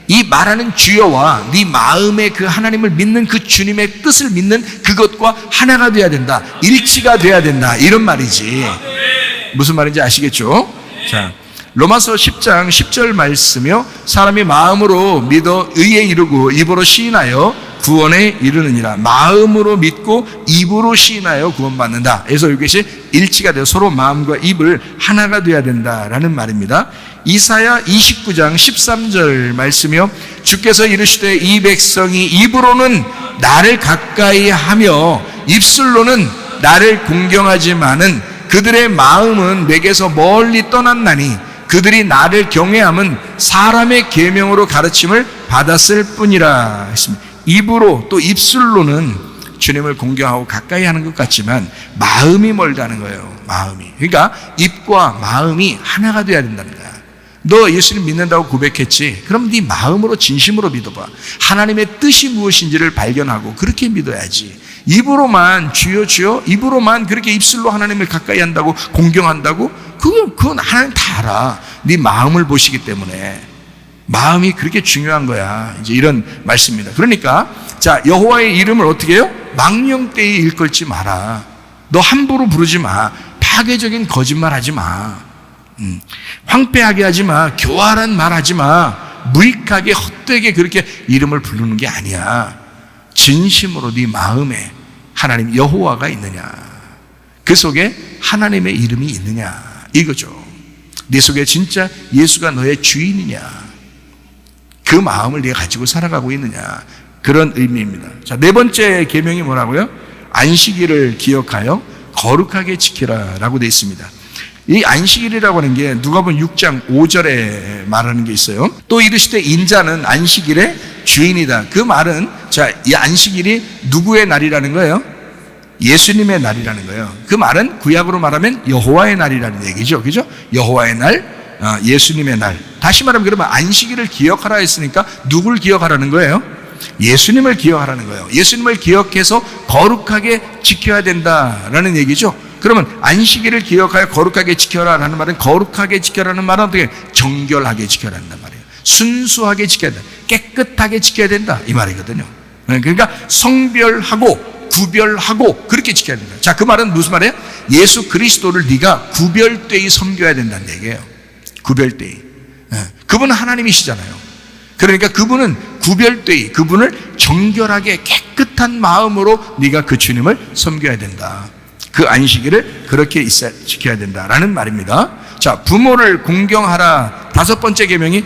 이 말하는 주여와 네 마음의 그 하나님을 믿는 그 주님의 뜻을 믿는 그것과 하나가 돼야 된다. 일치가 돼야 된다. 이런 말이지. 무슨 말인지 아시겠죠? 자, 로마서 10장 10절 말씀이요, 사람이 마음으로 믿어 의에 이르고 입으로 시인하여 구원에 이르느니라. 마음으로 믿고 입으로 시인하여 구원받는다. 그래서 이것이 일치가 되어 서로 마음과 입을 하나가 되어야 된다라는 말입니다. 이사야 29장 13절 말씀이요, 주께서 이르시되 이 백성이 입으로는 나를 가까이 하며 입술로는 나를 공경하지만은 그들의 마음은 내게서 멀리 떠났나니 그들이 나를 경외함은 사람의 계명으로 가르침을 받았을 뿐이라 했습니다. 입으로 또 입술로는 주님을 공경하고 가까이 하는 것 같지만 마음이 멀다는 거예요. 마음이. 그러니까 입과 마음이 하나가 돼야 된다는 거야. 너 예수님 믿는다고 고백했지? 그럼 네 마음으로 진심으로 믿어봐. 하나님의 뜻이 무엇인지를 발견하고 그렇게 믿어야지. 입으로만 주여 주여, 입으로만 그렇게 입술로 하나님을 가까이 한다고 공경한다고? 그건 하나님 다 알아. 네 마음을 보시기 때문에. 마음이 그렇게 중요한 거야. 이제 이런 말씀입니다. 그러니까 자, 여호와의 이름을 어떻게 해요? 망령되이 일컬지 마라. 너 함부로 부르지 마. 파괴적인 거짓말 하지 마. 황폐하게 하지 마. 교활한 말 하지 마. 무익하게 헛되게 그렇게 이름을 부르는 게 아니야. 진심으로 네 마음에 하나님 여호와가 있느냐, 그 속에 하나님의 이름이 있느냐, 이거죠. 네 속에 진짜 예수가 너의 주인이냐, 그 마음을 네가 가지고 살아가고 있느냐, 그런 의미입니다. 자, 네 번째 계명이 뭐라고요? 안식일을 기억하여 거룩하게 지키라라고 되어 있습니다. 이 안식일이라고 하는 게 누가복음 6장 5절에 말하는 게 있어요. 또 이르시되 인자는 안식일의 주인이다. 그 말은, 자, 이 안식일이 누구의 날이라는 거예요? 예수님의 날이라는 거예요. 그 말은 구약으로 말하면 여호와의 날이라는 얘기죠. 그죠? 여호와의 날, 예수님의 날. 다시 말하면 그러면 안식일을 기억하라 했으니까 누굴 기억하라는 거예요? 예수님을 기억하라는 거예요. 예수님을 기억해서 거룩하게 지켜야 된다라는 얘기죠. 그러면 안식일을 기억하여 거룩하게 지켜라라는 말은, 거룩하게 지켜라는 말은 어떻게? 정결하게 지켜라는 말이에요. 순수하게 지켜야 된다. 깨끗하게 지켜야 된다. 이 말이거든요. 그러니까 성별하고 구별하고 그렇게 지켜야 된다. 자, 그 말은 무슨 말이에요? 예수 그리스도를 네가 구별되이 섬겨야 된다는 얘기예요. 구별되이. 그분은 하나님이시잖아요. 그러니까 그분은 구별되이, 그분을 정결하게 깨끗한 마음으로 네가 그 주님을 섬겨야 된다. 그 안식일을 그렇게 지켜야 된다라는 말입니다. 자, 부모를 공경하라. 다섯 번째 계명이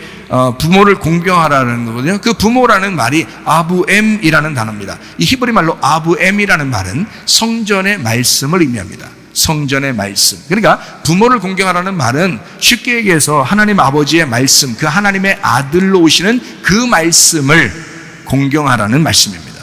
부모를 공경하라는 거거든요. 그 부모라는 말이 아부엠이라는 단어입니다. 이 히브리 말로 아부엠이라는 말은 성전의 말씀을 의미합니다. 성전의 말씀. 그러니까 부모를 공경하라는 말은 쉽게 얘기해서 하나님 아버지의 말씀, 그 하나님의 아들로 오시는 그 말씀을 공경하라는 말씀입니다.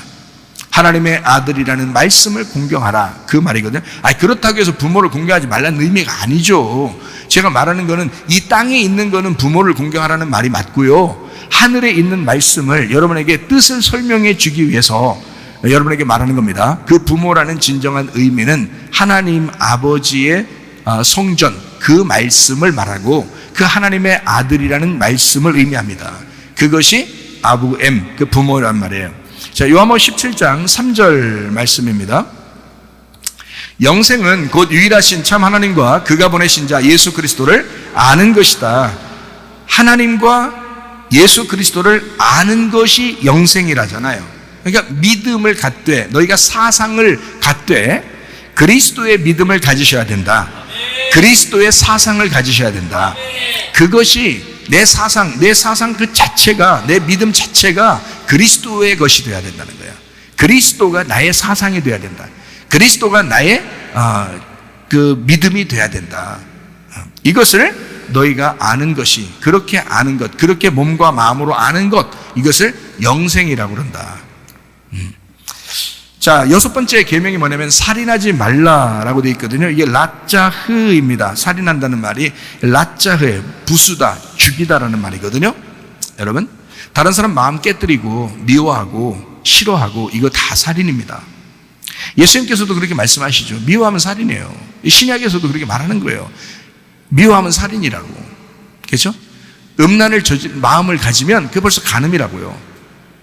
하나님의 아들이라는 말씀을 공경하라, 그 말이거든요. 그렇다고 해서 부모를 공경하지 말라는 의미가 아니죠. 제가 말하는 거는 이 땅에 있는 거는 부모를 공경하라는 말이 맞고요, 하늘에 있는 말씀을 여러분에게 뜻을 설명해 주기 위해서 여러분에게 말하는 겁니다. 그 부모라는 진정한 의미는 하나님 아버지의 성전, 그 말씀을 말하고 그 하나님의 아들이라는 말씀을 의미합니다. 그것이 아부엠, 그 부모란 말이에요. 자, 요한복음 17장 3절 말씀입니다. 영생은 곧 유일하신 참 하나님과 그가 보내신 자 예수 그리스도를 아는 것이다. 하나님과 예수 그리스도를 아는 것이 영생이라잖아요. 그러니까 믿음을 갖되, 너희가 사상을 갖되 그리스도의 믿음을 가지셔야 된다. 그리스도의 사상을 가지셔야 된다. 그것이 내 사상 그 자체가, 내 믿음 자체가 그리스도의 것이 되어야 된다는 거야. 그리스도가 나의 사상이 되어야 된다. 그리스도가 나의 그 믿음이 돼야 된다. 이것을 너희가 아는 것이, 그렇게 아는 것, 그렇게 몸과 마음으로 아는 것, 이것을 영생이라고 그런다. 자, 6번째 계명이 뭐냐면 살인하지 말라라고 되어 있거든요. 이게 라짜흐입니다. 살인한다는 말이 라짜흐예요. 부수다, 죽이다라는 말이거든요. 여러분, 다른 사람 마음 깨뜨리고 미워하고 싫어하고 이거 다 살인입니다. 예수님께서도 그렇게 말씀하시죠. 미워하면 살인이에요. 신약에서도 그렇게 말하는 거예요. 미워하면 살인이라고. 그렇죠? 음란을 마음을 가지면 그게 벌써 간음이라고요.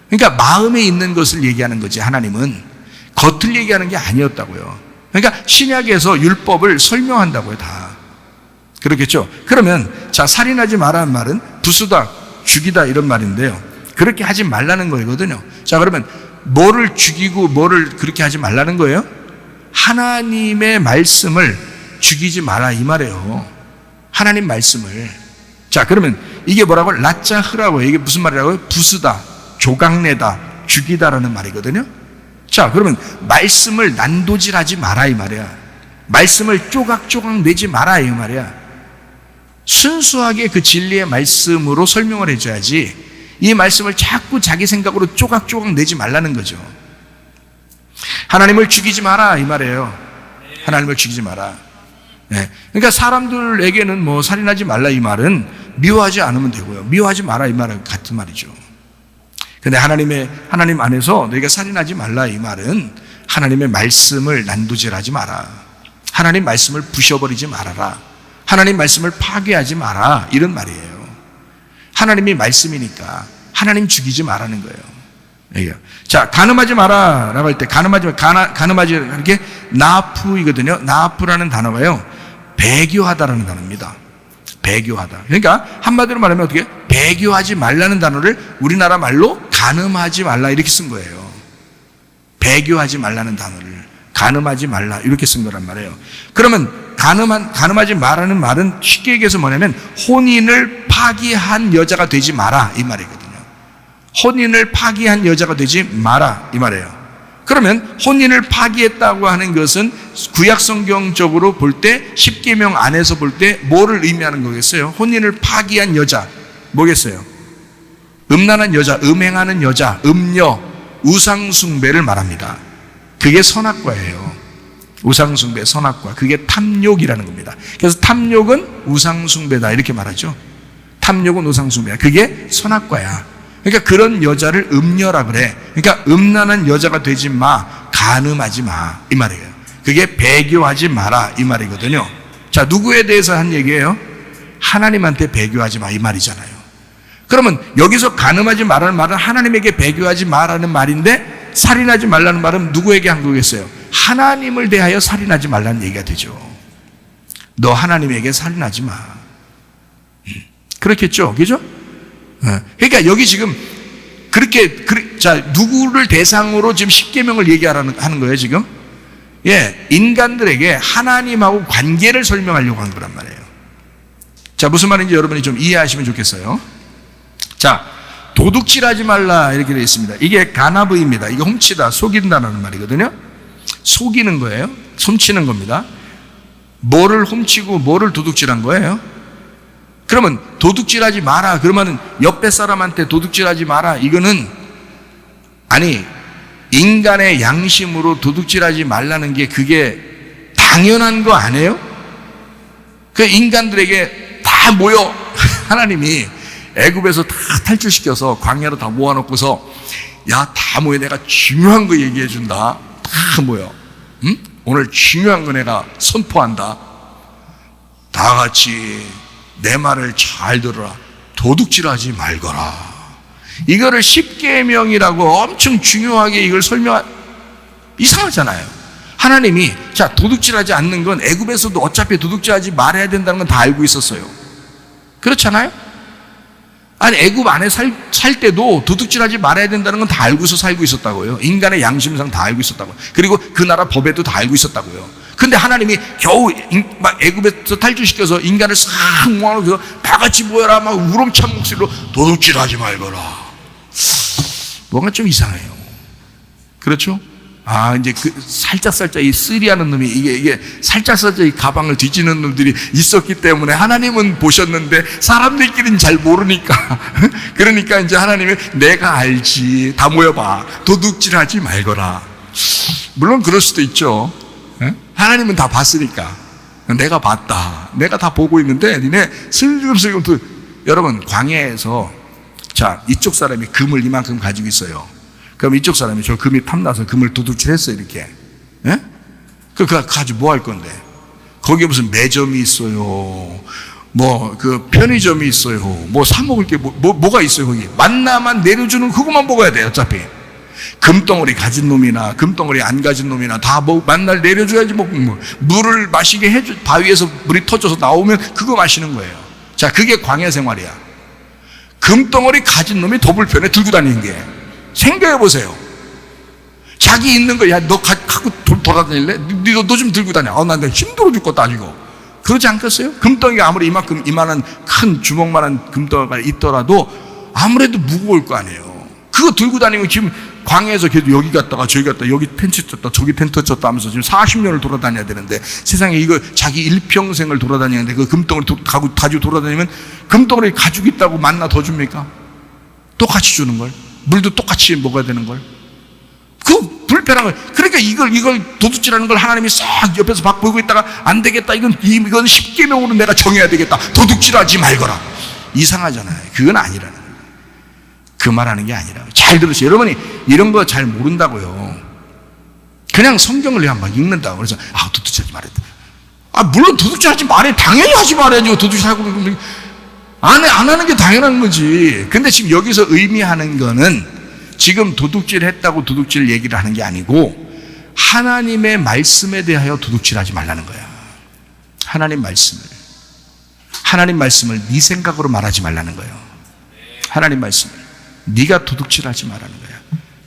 그러니까 마음에 있는 것을 얘기하는 거지, 하나님은 겉을 얘기하는 게 아니었다고요. 그러니까 신약에서 율법을 설명한다고요, 다. 그렇겠죠? 그러면 자, 살인하지 말라는 말은 부수다, 죽이다 이런 말인데요. 그렇게 하지 말라는 거거든요. 자, 그러면 뭐를 죽이고 뭐를 그렇게 하지 말라는 거예요? 하나님의 말씀을 죽이지 마라 이 말이에요. 하나님 말씀을. 자, 그러면 이게 뭐라고? 라짜흐라고. 이게 무슨 말이라고요? 부수다, 조각내다, 죽이다라는 말이거든요. 자, 그러면 말씀을 난도질하지 마라 이 말이야. 말씀을 조각조각 내지 마라 이 말이야. 순수하게 그 진리의 말씀으로 설명을 해줘야지 이 말씀을 자꾸 자기 생각으로 조각조각 내지 말라는 거죠. 하나님을 죽이지 마라 이 말이에요. 하나님을 죽이지 마라. 네. 그러니까 사람들에게는 뭐 살인하지 말라 이 말은 미워하지 않으면 되고요. 미워하지 마라 이 말은 같은 말이죠. 근데 하나님 안에서 너희가 살인하지 말라 이 말은 하나님의 말씀을 난도질하지 마라. 하나님 말씀을 부셔버리지 말아라. 하나님 말씀을 파괴하지 마라. 이런 말이에요. 하나님이 말씀이니까 하나님 죽이지 말라는 거예요. 자, 간음하지 마라 라고 할 때 간음하지 이렇게 나프이거든요. 나프라는 단어가요, 배교하다라는 단어입니다. 배교하다. 그러니까 한마디로 말하면 어떻게? 배교하지 말라는 단어를 우리나라 말로 간음하지 말라 이렇게 쓴 거예요. 배교하지 말라는 단어를 간음하지 말라 이렇게 쓴 거란 말이에요. 그러면 간음하지 말라는 말은 쉽게 얘기해서 뭐냐면 혼인을 파기한 여자가 되지 마라 이 말이거든요. 혼인을 파기한 여자가 되지 마라 이 말이에요. 그러면 혼인을 파기했다고 하는 것은 구약성경적으로 볼 때, 십계명 안에서 볼 때 뭐를 의미하는 거겠어요? 혼인을 파기한 여자 뭐겠어요? 음란한 여자, 음행하는 여자, 음녀, 우상숭배를 말합니다. 그게 선악과예요. 우상숭배, 선악과. 그게 탐욕이라는 겁니다. 그래서 탐욕은 우상숭배다 이렇게 말하죠. 탐욕은 우상숭배야. 그게 선악과야. 그러니까 그런 여자를 음녀라 그래. 그러니까 음란한 여자가 되지 마, 간음하지 마 이 말이에요. 그게 배교하지 마라 이 말이거든요. 자, 누구에 대해서 한 얘기예요? 하나님한테 배교하지 마 이 말이잖아요. 그러면 여기서 간음하지 말라는 말은 하나님에게 배교하지 마라는 말인데, 살인하지 말라는 말은 누구에게 한 거겠어요? 하나님을 대하여 살인하지 말라는 얘기가 되죠. 너 하나님에게 살인하지 마. 그렇겠죠? 그죠? 그러니까 여기 지금 자, 누구를 대상으로 지금 십계명을 얘기하는 거예요, 지금? 예, 인간들에게 하나님하고 관계를 설명하려고 하는 거란 말이에요. 자, 무슨 말인지 여러분이 좀 이해하시면 좋겠어요. 자, 도둑질하지 말라 이렇게 되어 있습니다. 이게 가나브입니다. 이게 훔치다, 속인다라는 말이거든요. 속이는 거예요. 훔치는 겁니다. 뭐를 훔치고 뭐를 도둑질한 거예요? 그러면 도둑질하지 마라 그러면 옆에 사람한테 도둑질하지 마라 이거는, 아니, 인간의 양심으로 도둑질하지 말라는 게 그게 당연한 거 아니에요? 그 인간들에게 다 모여 하나님이 애굽에서 다 탈출시켜서 광야로 다 모아놓고서, 야, 다 모여, 내가 중요한 거 얘기해 준다. 다 모여. 응? 오늘 중요한 거 내가 선포한다. 다 같이 내 말을 잘 들어라. 도둑질하지 말거라. 이거를 십계명이라고 엄청 중요하게 이걸 이상하잖아요. 하나님이, 자, 도둑질하지 않는 건 애굽에서도 어차피 도둑질하지 말아야 된다는 건 다 알고 있었어요. 그렇잖아요? 아니, 애굽 안에 살 때도 도둑질하지 말아야 된다는 건 다 알고서 살고 있었다고요. 인간의 양심상 다 알고 있었다고요. 그리고 그 나라 법에도 다 알고 있었다고요. 근데 하나님이 겨우 막 애굽에서 탈출시켜서 인간을 싹 모아놓고서 다 같이 모여라 막 우렁찬 목소리로 도둑질하지 말거라. 뭔가 좀 이상해요. 그렇죠? 이제 살짝 이 쓰리하는 놈이 이게 살짝 이 가방을 뒤지는 놈들이 있었기 때문에 하나님은 보셨는데 사람들끼리는 잘 모르니까 그러니까 이제 하나님이 내가 알지, 다 모여봐, 도둑질하지 말거라. 물론 그럴 수도 있죠. 하나님은 다 봤으니까. 내가 봤다, 내가 다 보고 있는데 니네 슬금슬금. 여러분, 광야에서 자, 이쪽 사람이 금을 이만큼 가지고 있어요. 그럼 이쪽 사람이 저 금이 탐나서 금을 도둑질했어요, 이렇게. 예? 그거 가지고 뭐 할 건데? 거기에 무슨 매점이 있어요, 편의점이 있어요, 사먹을 게 뭐가 있어요, 거기. 만나만 내려주는 그것만 먹어야 돼요, 어차피. 금덩어리 가진 놈이나 금덩어리 안 가진 놈이나 다 만날 내려줘야지. 물을 마시게 바위에서 물이 터져서 나오면 그거 마시는 거예요. 자, 그게 광야 생활이야. 금덩어리 가진 놈이 도불편에 들고 다니는 게. 생각해보세요. 자기 있는 거, 야, 너 갖고 돌아다닐래? 너 좀 들고 다녀. 나 힘들어 죽겠다, 가지고. 그러지 않겠어요? 금덩이가 아무리 이만한 큰 주먹만한 금덩이가 있더라도 아무래도 무거울 거 아니에요. 그거 들고 다니면 지금 광야에서 계속 여기 갔다가 저기 갔다가 여기 텐트 쳤다 저기 텐트 쳤다 하면서 지금 40년을 돌아다녀야 되는데, 세상에 이거 자기 일평생을 돌아다니는데 그 금덩어리 가지고 돌아다니면 금덩어리 가지고 있다고 만나 더 줍니까? 똑같이 주는 걸. 물도 똑같이 먹어야 되는 걸. 그 불편한 걸. 그러니까 이걸 도둑질하는 걸 하나님이 싹 옆에서 보고 있다가 안 되겠다, 이건 10계명으로 내가 정해야 되겠다, 도둑질하지 말거라. 이상하잖아요. 그건 아니라는 거예요. 그 말하는 게 아니라. 잘 들으세요. 여러분이 이런 거 잘 모른다고요. 그냥 성경을 그냥 막 읽는다고. 그래서 도둑질하지 말아야 돼. 물론 도둑질하지 말아야, 당연히 하지 말아야지. 도둑질하고 안 하는 게 당연한 거지. 근데 지금 여기서 의미하는 거는 지금 도둑질 했다고 도둑질 얘기를 하는 게 아니고 하나님의 말씀에 대하여 도둑질하지 말라는 거야. 하나님 말씀을 네 생각으로 말하지 말라는 거예요. 하나님 말씀을 네가 도둑질하지 말라는 거야.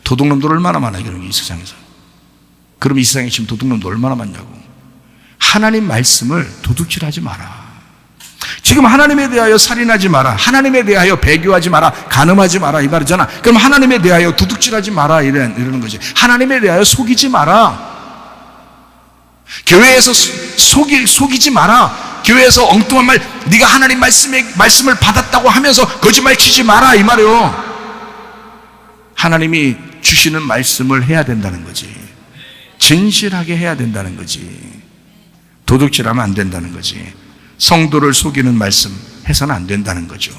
도둑놈들 얼마나 많아, 이 세상에서. 그럼 이 세상에 지금 도둑놈들 얼마나 많냐고. 하나님 말씀을 도둑질하지 마라. 지금 하나님에 대하여 살인하지 마라, 하나님에 대하여 배교하지 마라, 간음하지 마라, 이 말이잖아. 그럼 하나님에 대하여 도둑질하지 마라, 이러는 거지. 하나님에 대하여 속이지 마라. 교회에서 속이지 마라. 교회에서 엉뚱한 말, 네가 하나님 말씀을 받았다고 하면서 거짓말 치지 마라, 이 말이요. 하나님이 주시는 말씀을 해야 된다는 거지. 진실하게 해야 된다는 거지. 도둑질하면 안 된다는 거지. 성도를 속이는 말씀 해서는 안 된다는 거죠.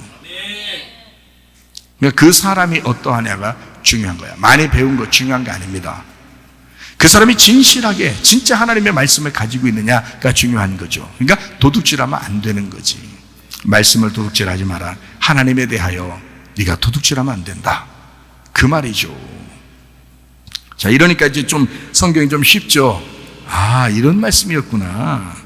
그러니까 그 사람이 어떠하냐가 중요한 거야. 많이 배운 거 중요한 게 아닙니다. 그 사람이 진실하게 진짜 하나님의 말씀을 가지고 있느냐가 중요한 거죠. 그러니까 도둑질하면 안 되는 거지. 말씀을 도둑질하지 마라. 하나님에 대하여 네가 도둑질하면 안 된다, 그 말이죠. 자, 이러니까 이제 좀 성경이 좀 쉽죠. 이런 말씀이었구나.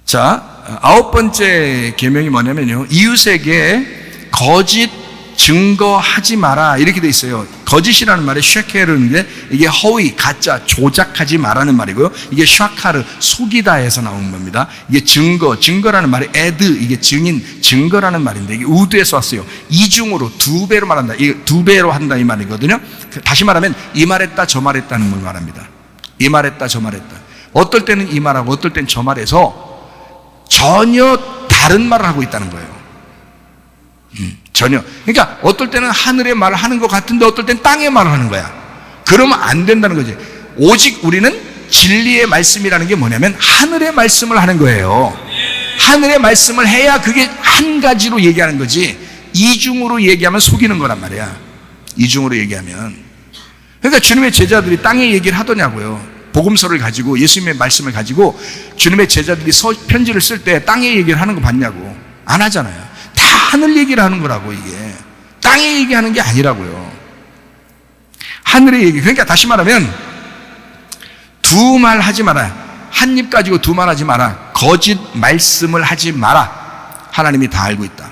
자, 9번째 계명이 뭐냐면요, 이웃에게 거짓 증거하지 마라, 이렇게 돼 있어요. 거짓이라는 말이 쉐케르인데 이게 허위, 가짜, 조작하지 마라는 말이고요. 이게 샤카르, 속이다에서 나온 겁니다. 이게 증거라는 말이 에드, 이게 증인, 증거라는 말인데 이게 우드에서 왔어요. 이중으로, 2배로 말한다, 이게 2배로 한다, 이 말이거든요. 다시 말하면 이 말했다 저 말했다는 걸 말합니다. 이 말했다 저 말했다. 어떨 때는 이 말하고 어떨 때는 저 말해서 전혀 다른 말을 하고 있다는 거예요. 전혀. 그러니까 어떨 때는 하늘의 말을 하는 것 같은데 어떨 때는 땅의 말을 하는 거야. 그러면 안 된다는 거지. 오직 우리는 진리의 말씀이라는 게 뭐냐면 하늘의 말씀을 하는 거예요. 하늘의 말씀을 해야 그게 한 가지로 얘기하는 거지, 이중으로 얘기하면 속이는 거란 말이야. 이중으로 얘기하면. 그러니까 주님의 제자들이 땅의 얘기를 하더냐고요. 복음서를 가지고, 예수님의 말씀을 가지고 주님의 제자들이 편지를 쓸 때 땅의 얘기를 하는 거 봤냐고. 안 하잖아요. 다 하늘 얘기를 하는 거라고. 이게 땅의 얘기하는 게 아니라고요. 하늘의 얘기. 그러니까 다시 말하면 두 말 하지 마라. 한 입 가지고 두 말 하지 마라. 거짓 말씀을 하지 마라. 하나님이 다 알고 있다.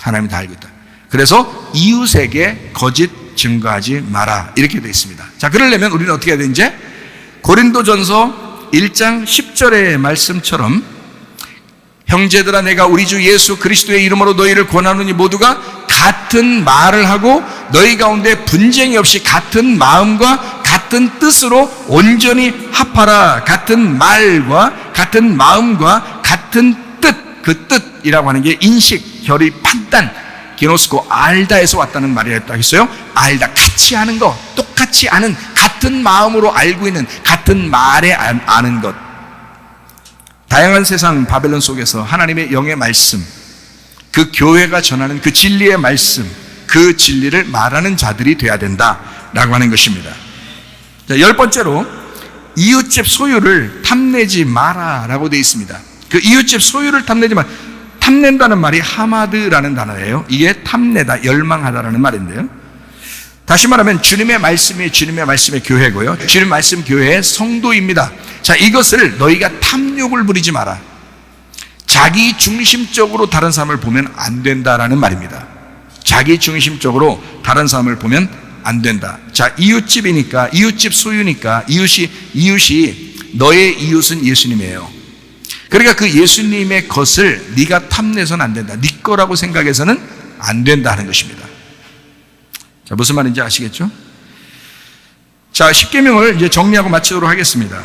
하나님이 다 알고 있다. 그래서 이웃에게 거짓 증거하지 마라, 이렇게 되어 있습니다. 자, 그러려면 우리는 어떻게 해야 되는지, 고린도전서 1장 10절의 말씀처럼 형제들아, 내가 우리 주 예수 그리스도의 이름으로 너희를 권하노니 모두가 같은 말을 하고 너희 가운데 분쟁이 없이 같은 마음과 같은 뜻으로 온전히 합하라. 같은 말과 같은 마음과 같은 뜻, 그 뜻이라고 하는 게 인식, 결의, 판단, 기노스코, 알다에서 왔다는 말이었다 했어요. 알다, 같이 아는 것, 똑같이 아는, 같은 마음으로 알고 있는, 같은 말에 아는 것. 다양한 세상 바벨론 속에서 하나님의 영의 말씀, 그 교회가 전하는 그 진리의 말씀, 그 진리를 말하는 자들이 돼야 된다라고 하는 것입니다. 자, 10번째로 이웃집 소유를 탐내지 마라라고 되어 있습니다. 그 이웃집 소유를 탐내지 마라. 탐낸다는 말이 하마드라는 단어예요. 이게 탐내다, 열망하다라는 말인데요. 다시 말하면 주님의 말씀이 주님의 말씀의 교회고요. 주님 말씀 교회의 성도입니다. 자, 이것을 너희가 탐욕을 부리지 마라. 자기 중심적으로 다른 사람을 보면 안 된다라는 말입니다. 자기 중심적으로 다른 사람을 보면 안 된다. 자, 이웃집이니까, 이웃집 소유니까, 이웃이 너의 이웃은 예수님이에요. 그러니까 그 예수님의 것을 네가 탐내서는 안 된다. 네 거라고 생각해서는 안 된다는 것입니다. 자, 무슨 말인지 아시겠죠? 자, 10계명을 이제 정리하고 마치도록 하겠습니다.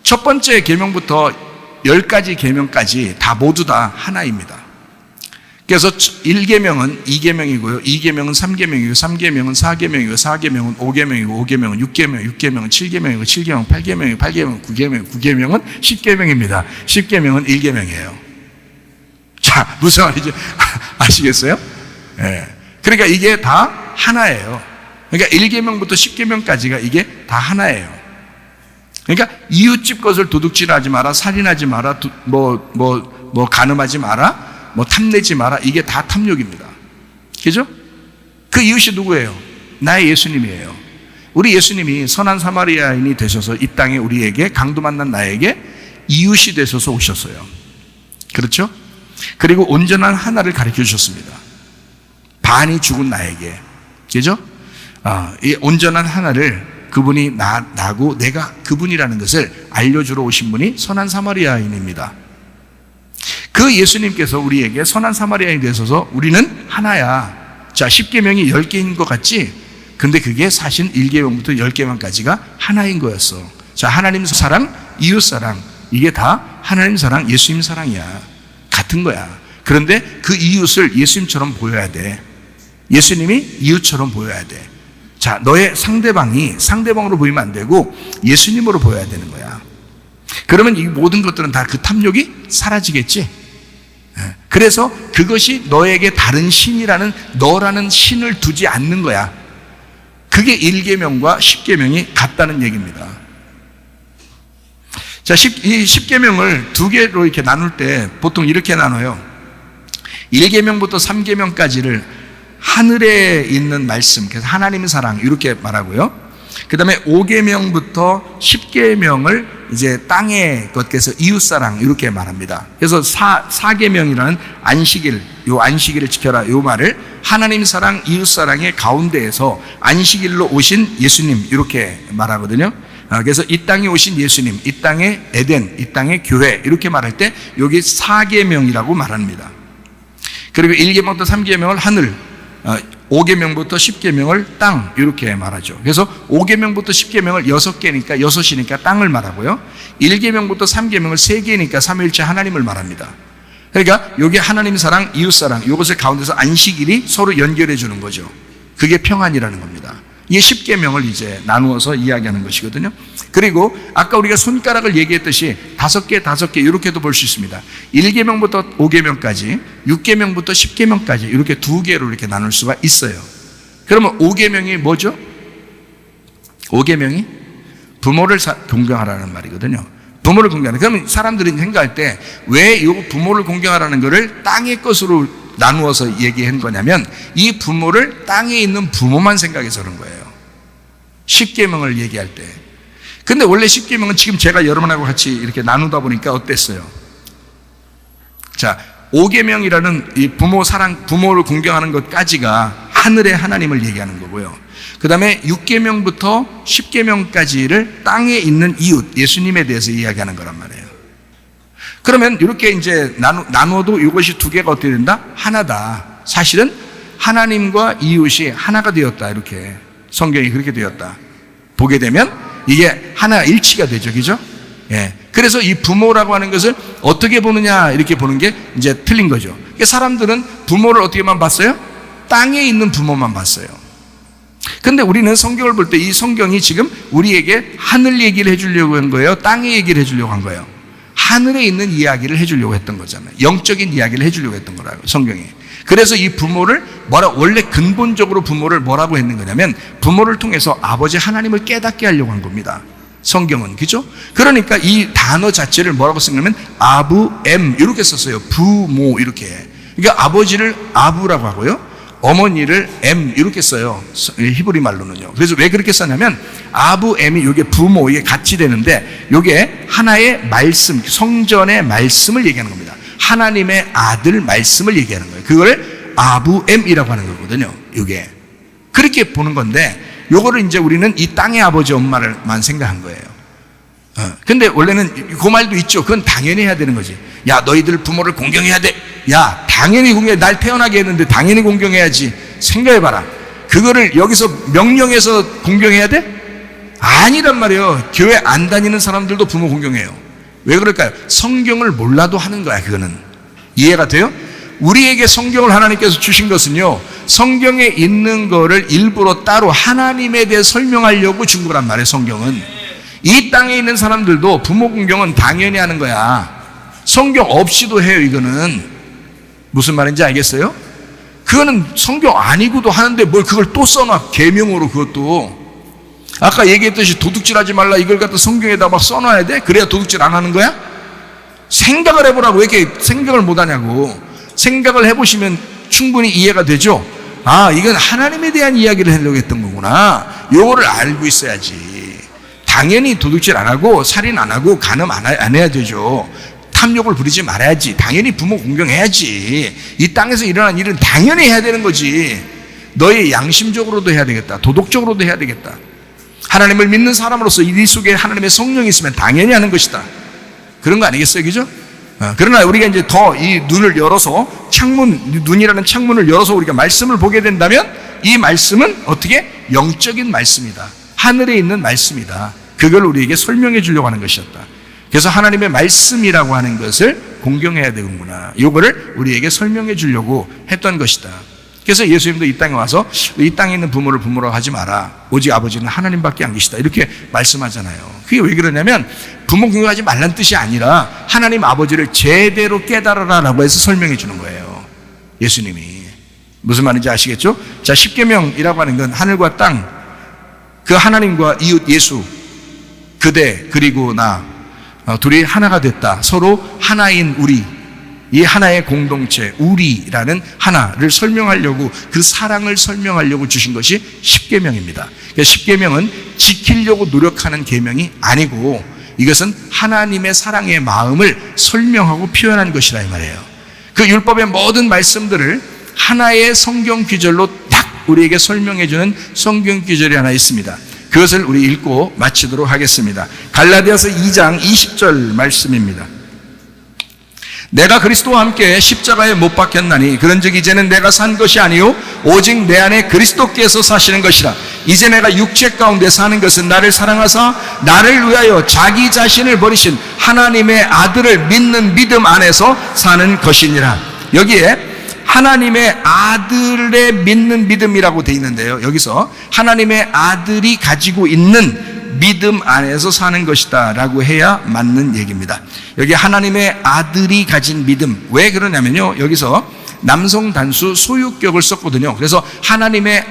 첫 번째 계명부터 10가지 계명까지 다 모두 다 하나입니다. 그래서 1계명은 2계명이고요, 2계명은 3계명이고, 3계명은 4계명이고, 4계명은 5계명이고, 5계명은 6계명, 6계명은 7계명이고, 7계명은 8계명이고, 8계명은 9계명, 9계명은 10계명입니다. 10계명은 1계명이에요. 자, 무슨 말인지 아시겠어요? 네. 그러니까 이게 다 하나예요. 그러니까 1계명부터 10계명까지가 이게 다 하나예요. 그러니까 이웃집 것을 도둑질하지 마라, 살인하지 마라, 간음하지 마라, 탐내지 마라, 이게 다 탐욕입니다. 그죠? 그 이웃이 누구예요? 나의 예수님이에요. 우리 예수님이 선한 사마리아인이 되셔서 이 땅에 우리에게, 강도 만난 나에게 이웃이 되셔서 오셨어요. 그렇죠? 그리고 온전한 하나를 가르쳐 주셨습니다. 반이 죽은 나에게. 그죠? 이 온전한 하나를 그분이 나고 내가 그분이라는 것을 알려주러 오신 분이 선한 사마리아인입니다. 그 예수님께서 우리에게 선한 사마리아인이 되셔서 우리는 하나야. 자, 10계명이 10개인 것 같지? 근데 그게 사실 1계명부터 10계명까지가 하나인 거였어. 자, 하나님 사랑, 이웃 사랑, 이게 다 하나님 사랑, 예수님 사랑이야. 같은 거야. 그런데 그 이웃을 예수님처럼 보여야 돼. 예수님이 이웃처럼 보여야 돼. 자, 너의 상대방이 상대방으로 보이면 안 되고 예수님으로 보여야 되는 거야. 그러면 이 모든 것들은 다 그 탐욕이 사라지겠지. 그래서 그것이 너에게 다른 신이라는, 너라는 신을 두지 않는 거야. 그게 1계명과 10계명이 같다는 얘기입니다. 자, 이 10계명을 두 개로 이렇게 나눌 때 보통 이렇게 나눠요. 1계명부터 3계명까지를 하늘에 있는 말씀, 그래서 하나님의 사랑 이렇게 말하고요. 그 다음에 5계명부터 10계명을 이제 땅의 것께서 이웃사랑 이렇게 말합니다. 그래서 4계명이라는 안식일, 요 안식일을 지켜라 요 말을 하나님 사랑, 이웃사랑의 가운데에서 안식일로 오신 예수님 이렇게 말하거든요. 그래서 이 땅에 오신 예수님, 이 땅의 에덴, 이 땅의 교회 이렇게 말할 때 여기 4계명이라고 말합니다. 그리고 1계명부터 3계명을 하늘, 5계명부터 10계명을 땅 이렇게 말하죠. 그래서 5계명부터 10계명을 6개니까 6이니까 땅을 말하고요, 1계명부터 3계명을 3개니까 삼위일체 하나님을 말합니다. 그러니까 여기 하나님 사랑, 이웃 사랑, 이것을 가운데서 안식일이 서로 연결해 주는 거죠. 그게 평안이라는 겁니다. 이게 10계명을 이제 나누어서 이야기하는 것이거든요. 그리고 아까 우리가 손가락을 얘기했듯이 5개 이렇게도 볼 수 있습니다. 1계명부터 5계명까지, 6계명부터 10계명까지 이렇게 2개로 이렇게 나눌 수가 있어요. 그러면 5계명이 뭐죠? 5계명이 부모를 공경하라는 말이거든요. 부모를 공경하라. 그러면 사람들이 생각할 때 왜 이 부모를 공경하라는 것을 땅의 것으로 나누어서 얘기한 거냐면, 이 부모를 땅에 있는 부모만 생각해서 그런 거예요. 10계명을 얘기할 때. 근데 원래 10계명은 지금 제가 여러분하고 같이 이렇게 나누다 보니까 어땠어요? 자, 5계명이라는 이 부모 사랑, 부모를 공경하는 것까지가 하늘의 하나님을 얘기하는 거고요. 그 다음에 6계명부터 10계명까지를 땅에 있는 이웃, 예수님에 대해서 이야기하는 거란 말이에요. 그러면 이렇게 이제 나누어도 이것이 2개가 어떻게 된다? 하나다. 사실은 하나님과 이웃이 하나가 되었다. 이렇게 성경이 그렇게 되었다. 보게 되면 이게 하나 일치가 되죠. 그죠? 예. 그래서 이 부모라고 하는 것을 어떻게 보느냐 이렇게 보는 게 이제 틀린 거죠. 그러니까 사람들은 부모를 어떻게만 봤어요? 땅에 있는 부모만 봤어요. 근데 우리는 성경을 볼 때 이 성경이 지금 우리에게 하늘 얘기를 해주려고 한 거예요? 땅의 얘기를 해주려고 한 거예요? 하늘에 있는 이야기를 해주려고 했던 거잖아요. 영적인 이야기를 해주려고 했던 거라고, 성경이. 그래서 이 부모를 원래 근본적으로 부모를 뭐라고 했는 거냐면 부모를 통해서 아버지 하나님을 깨닫게 하려고 한 겁니다. 성경은. 그죠? 그러니까 이 단어 자체를 뭐라고 쓰냐면 아부엠 이렇게 썼어요. 부모 이렇게. 그러니까 아버지를 아부라고 하고요. 어머니를 엠 이렇게 써요. 히브리 말로는요. 그래서 왜 그렇게 썼냐면 아부엠이 이게 부모 이게 같이 되는데 이게 하나의 말씀, 성전의 말씀을 얘기하는 겁니다. 하나님의 아들 말씀을 얘기하는 거예요. 그걸 아부엠이라고 하는 거거든요. 이게 그렇게 보는 건데 요거를 이제 우리는 이 땅의 아버지 엄마를만 생각한 거예요. 근데 원래는 그 말도 있죠. 그건 당연히 해야 되는 거지. 야, 너희들 부모를 공경해야 돼. 야, 당연히 공경해. 날 태어나게 했는데 당연히 공경해야지. 생각해봐라. 그거를 여기서 명령해서 공경해야 돼? 아니란 말이에요. 교회 안 다니는 사람들도 부모 공경해요. 왜 그럴까요? 성경을 몰라도 하는 거야. 그거는 이해가 돼요? 우리에게 성경을 하나님께서 주신 것은요, 성경에 있는 거를 일부러 따로 하나님에 대해 설명하려고 준 거란 말이에요. 성경은 이 땅에 있는 사람들도 부모 공경은 당연히 하는 거야. 성경 없이도 해요. 이거는 무슨 말인지 알겠어요? 그거는 성경 아니고도 하는데 뭘 그걸 또 써놔. 계명으로. 그것도 아까 얘기했듯이 도둑질하지 말라 이걸 갖다 성경에다 막 써놔야 돼? 그래야 도둑질 안 하는 거야? 생각을 해보라고. 왜 이렇게 생각을 못 하냐고. 생각을 해보시면 충분히 이해가 되죠? 아, 이건 하나님에 대한 이야기를 하려고 했던 거구나. 요거를 알고 있어야지. 당연히 도둑질 안 하고 살인 안 하고 간음 안 해야 되죠. 탐욕을 부리지 말아야지. 당연히 부모 공경해야지. 이 땅에서 일어난 일은 당연히 해야 되는 거지. 너의 양심적으로도 해야 되겠다. 도덕적으로도 해야 되겠다. 하나님을 믿는 사람으로서 이 속에 하나님의 성령이 있으면 당연히 하는 것이다. 그런 거 아니겠어요? 그죠? 그러나 우리가 이제 더 이 눈을 열어서 눈이라는 창문을 열어서 우리가 말씀을 보게 된다면 이 말씀은 어떻게? 영적인 말씀이다. 하늘에 있는 말씀이다. 그걸 우리에게 설명해 주려고 하는 것이었다. 그래서 하나님의 말씀이라고 하는 것을 공경해야 되는구나. 이거를 우리에게 설명해 주려고 했던 것이다. 그래서 예수님도 이 땅에 와서 이 땅에 있는 부모를 부모라고 하지 마라. 오직 아버지는 하나님밖에 안 계시다. 이렇게 말씀하잖아요. 그게 왜 그러냐면 부모 공경하지 말란 뜻이 아니라 하나님 아버지를 제대로 깨달아라라고 해서 설명해 주는 거예요. 예수님이. 무슨 말인지 아시겠죠? 자, 십계명이라고 하는 건 하늘과 땅, 그 하나님과 이웃 예수, 그대 그리고 나 둘이 하나가 됐다. 서로 하나인 우리, 이 하나의 공동체 우리라는 하나를 설명하려고, 그 사랑을 설명하려고 주신 것이 십계명입니다. 그러니까 십계명은 지키려고 노력하는 계명이 아니고 이것은 하나님의 사랑의 마음을 설명하고 표현한 것이라 이 말이에요. 그 율법의 모든 말씀들을 하나의 성경 구절로 딱 우리에게 설명해 주는 성경 구절이 하나 있습니다. 그것을 우리 읽고 마치도록 하겠습니다. 갈라디아서 2장 20절 말씀입니다. 내가 그리스도와 함께 십자가에 못 박혔나니 그런즉 이제는 내가 산 것이 아니요 오직 내 안에 그리스도께서 사시는 것이라. 이제 내가 육체 가운데 사는 것은 나를 사랑하사 나를 위하여 자기 자신을 버리신 하나님의 아들을 믿는 믿음 안에서 사는 것이니라. 여기에 하나님의 아들의 믿는 믿음이라고 되어 있는데요, 여기서 하나님의 아들이 가지고 있는 믿음 안에서 사는 것이다 라고 해야 맞는 얘기입니다. 여기 하나님의 아들이 가진 믿음, 왜 그러냐면요, 여기서 남성 단수 소유격을 썼거든요. 그래서 하나님의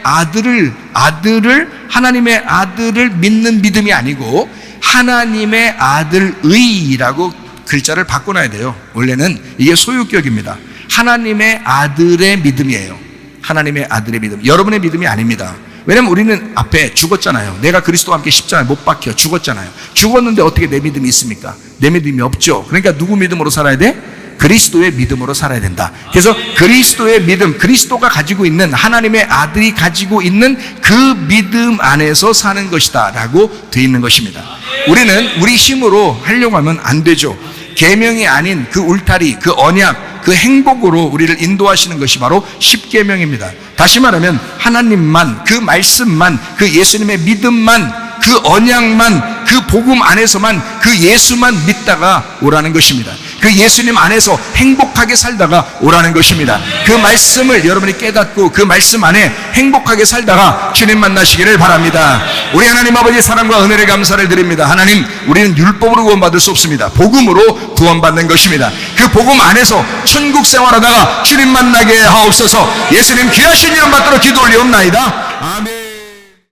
하나님의 아들을 믿는 믿음이 아니고 하나님의 아들의라고 글자를 바꿔놔야 돼요. 원래는 이게 소유격입니다. 하나님의 아들의 믿음이에요. 하나님의 아들의 믿음. 여러분의 믿음이 아닙니다. 왜냐면 우리는 앞에 죽었잖아요. 내가 그리스도와 함께 십자가에 못 박혀 죽었잖아요. 죽었는데 어떻게 내 믿음이 있습니까? 내 믿음이 없죠. 그러니까 누구 믿음으로 살아야 돼? 그리스도의 믿음으로 살아야 된다. 그래서 그리스도의 믿음, 그리스도가 가지고 있는, 하나님의 아들이 가지고 있는 그 믿음 안에서 사는 것이다 라고 되어 있는 것입니다. 우리는 우리 힘으로 하려고 하면 안 되죠. 계명이 아닌 그 울타리, 그 언약, 그 행복으로 우리를 인도하시는 것이 바로 십계명입니다. 다시 말하면 하나님만, 그 말씀만, 그 예수님의 믿음만 그 언약만, 그 복음 안에서만, 그 예수만 믿다가 오라는 것입니다. 그 예수님 안에서 행복하게 살다가 오라는 것입니다. 그 말씀을 여러분이 깨닫고 그 말씀 안에 행복하게 살다가 주님 만나시기를 바랍니다. 우리 하나님 아버지 사랑과 은혜를 감사를 드립니다. 하나님, 우리는 율법으로 구원받을 수 없습니다. 복음으로 구원받는 것입니다. 그 복음 안에서 천국 생활하다가 주님 만나게 하옵소서. 예수님 귀하신 이름 받들어 기도 올리옵나이다. 아멘.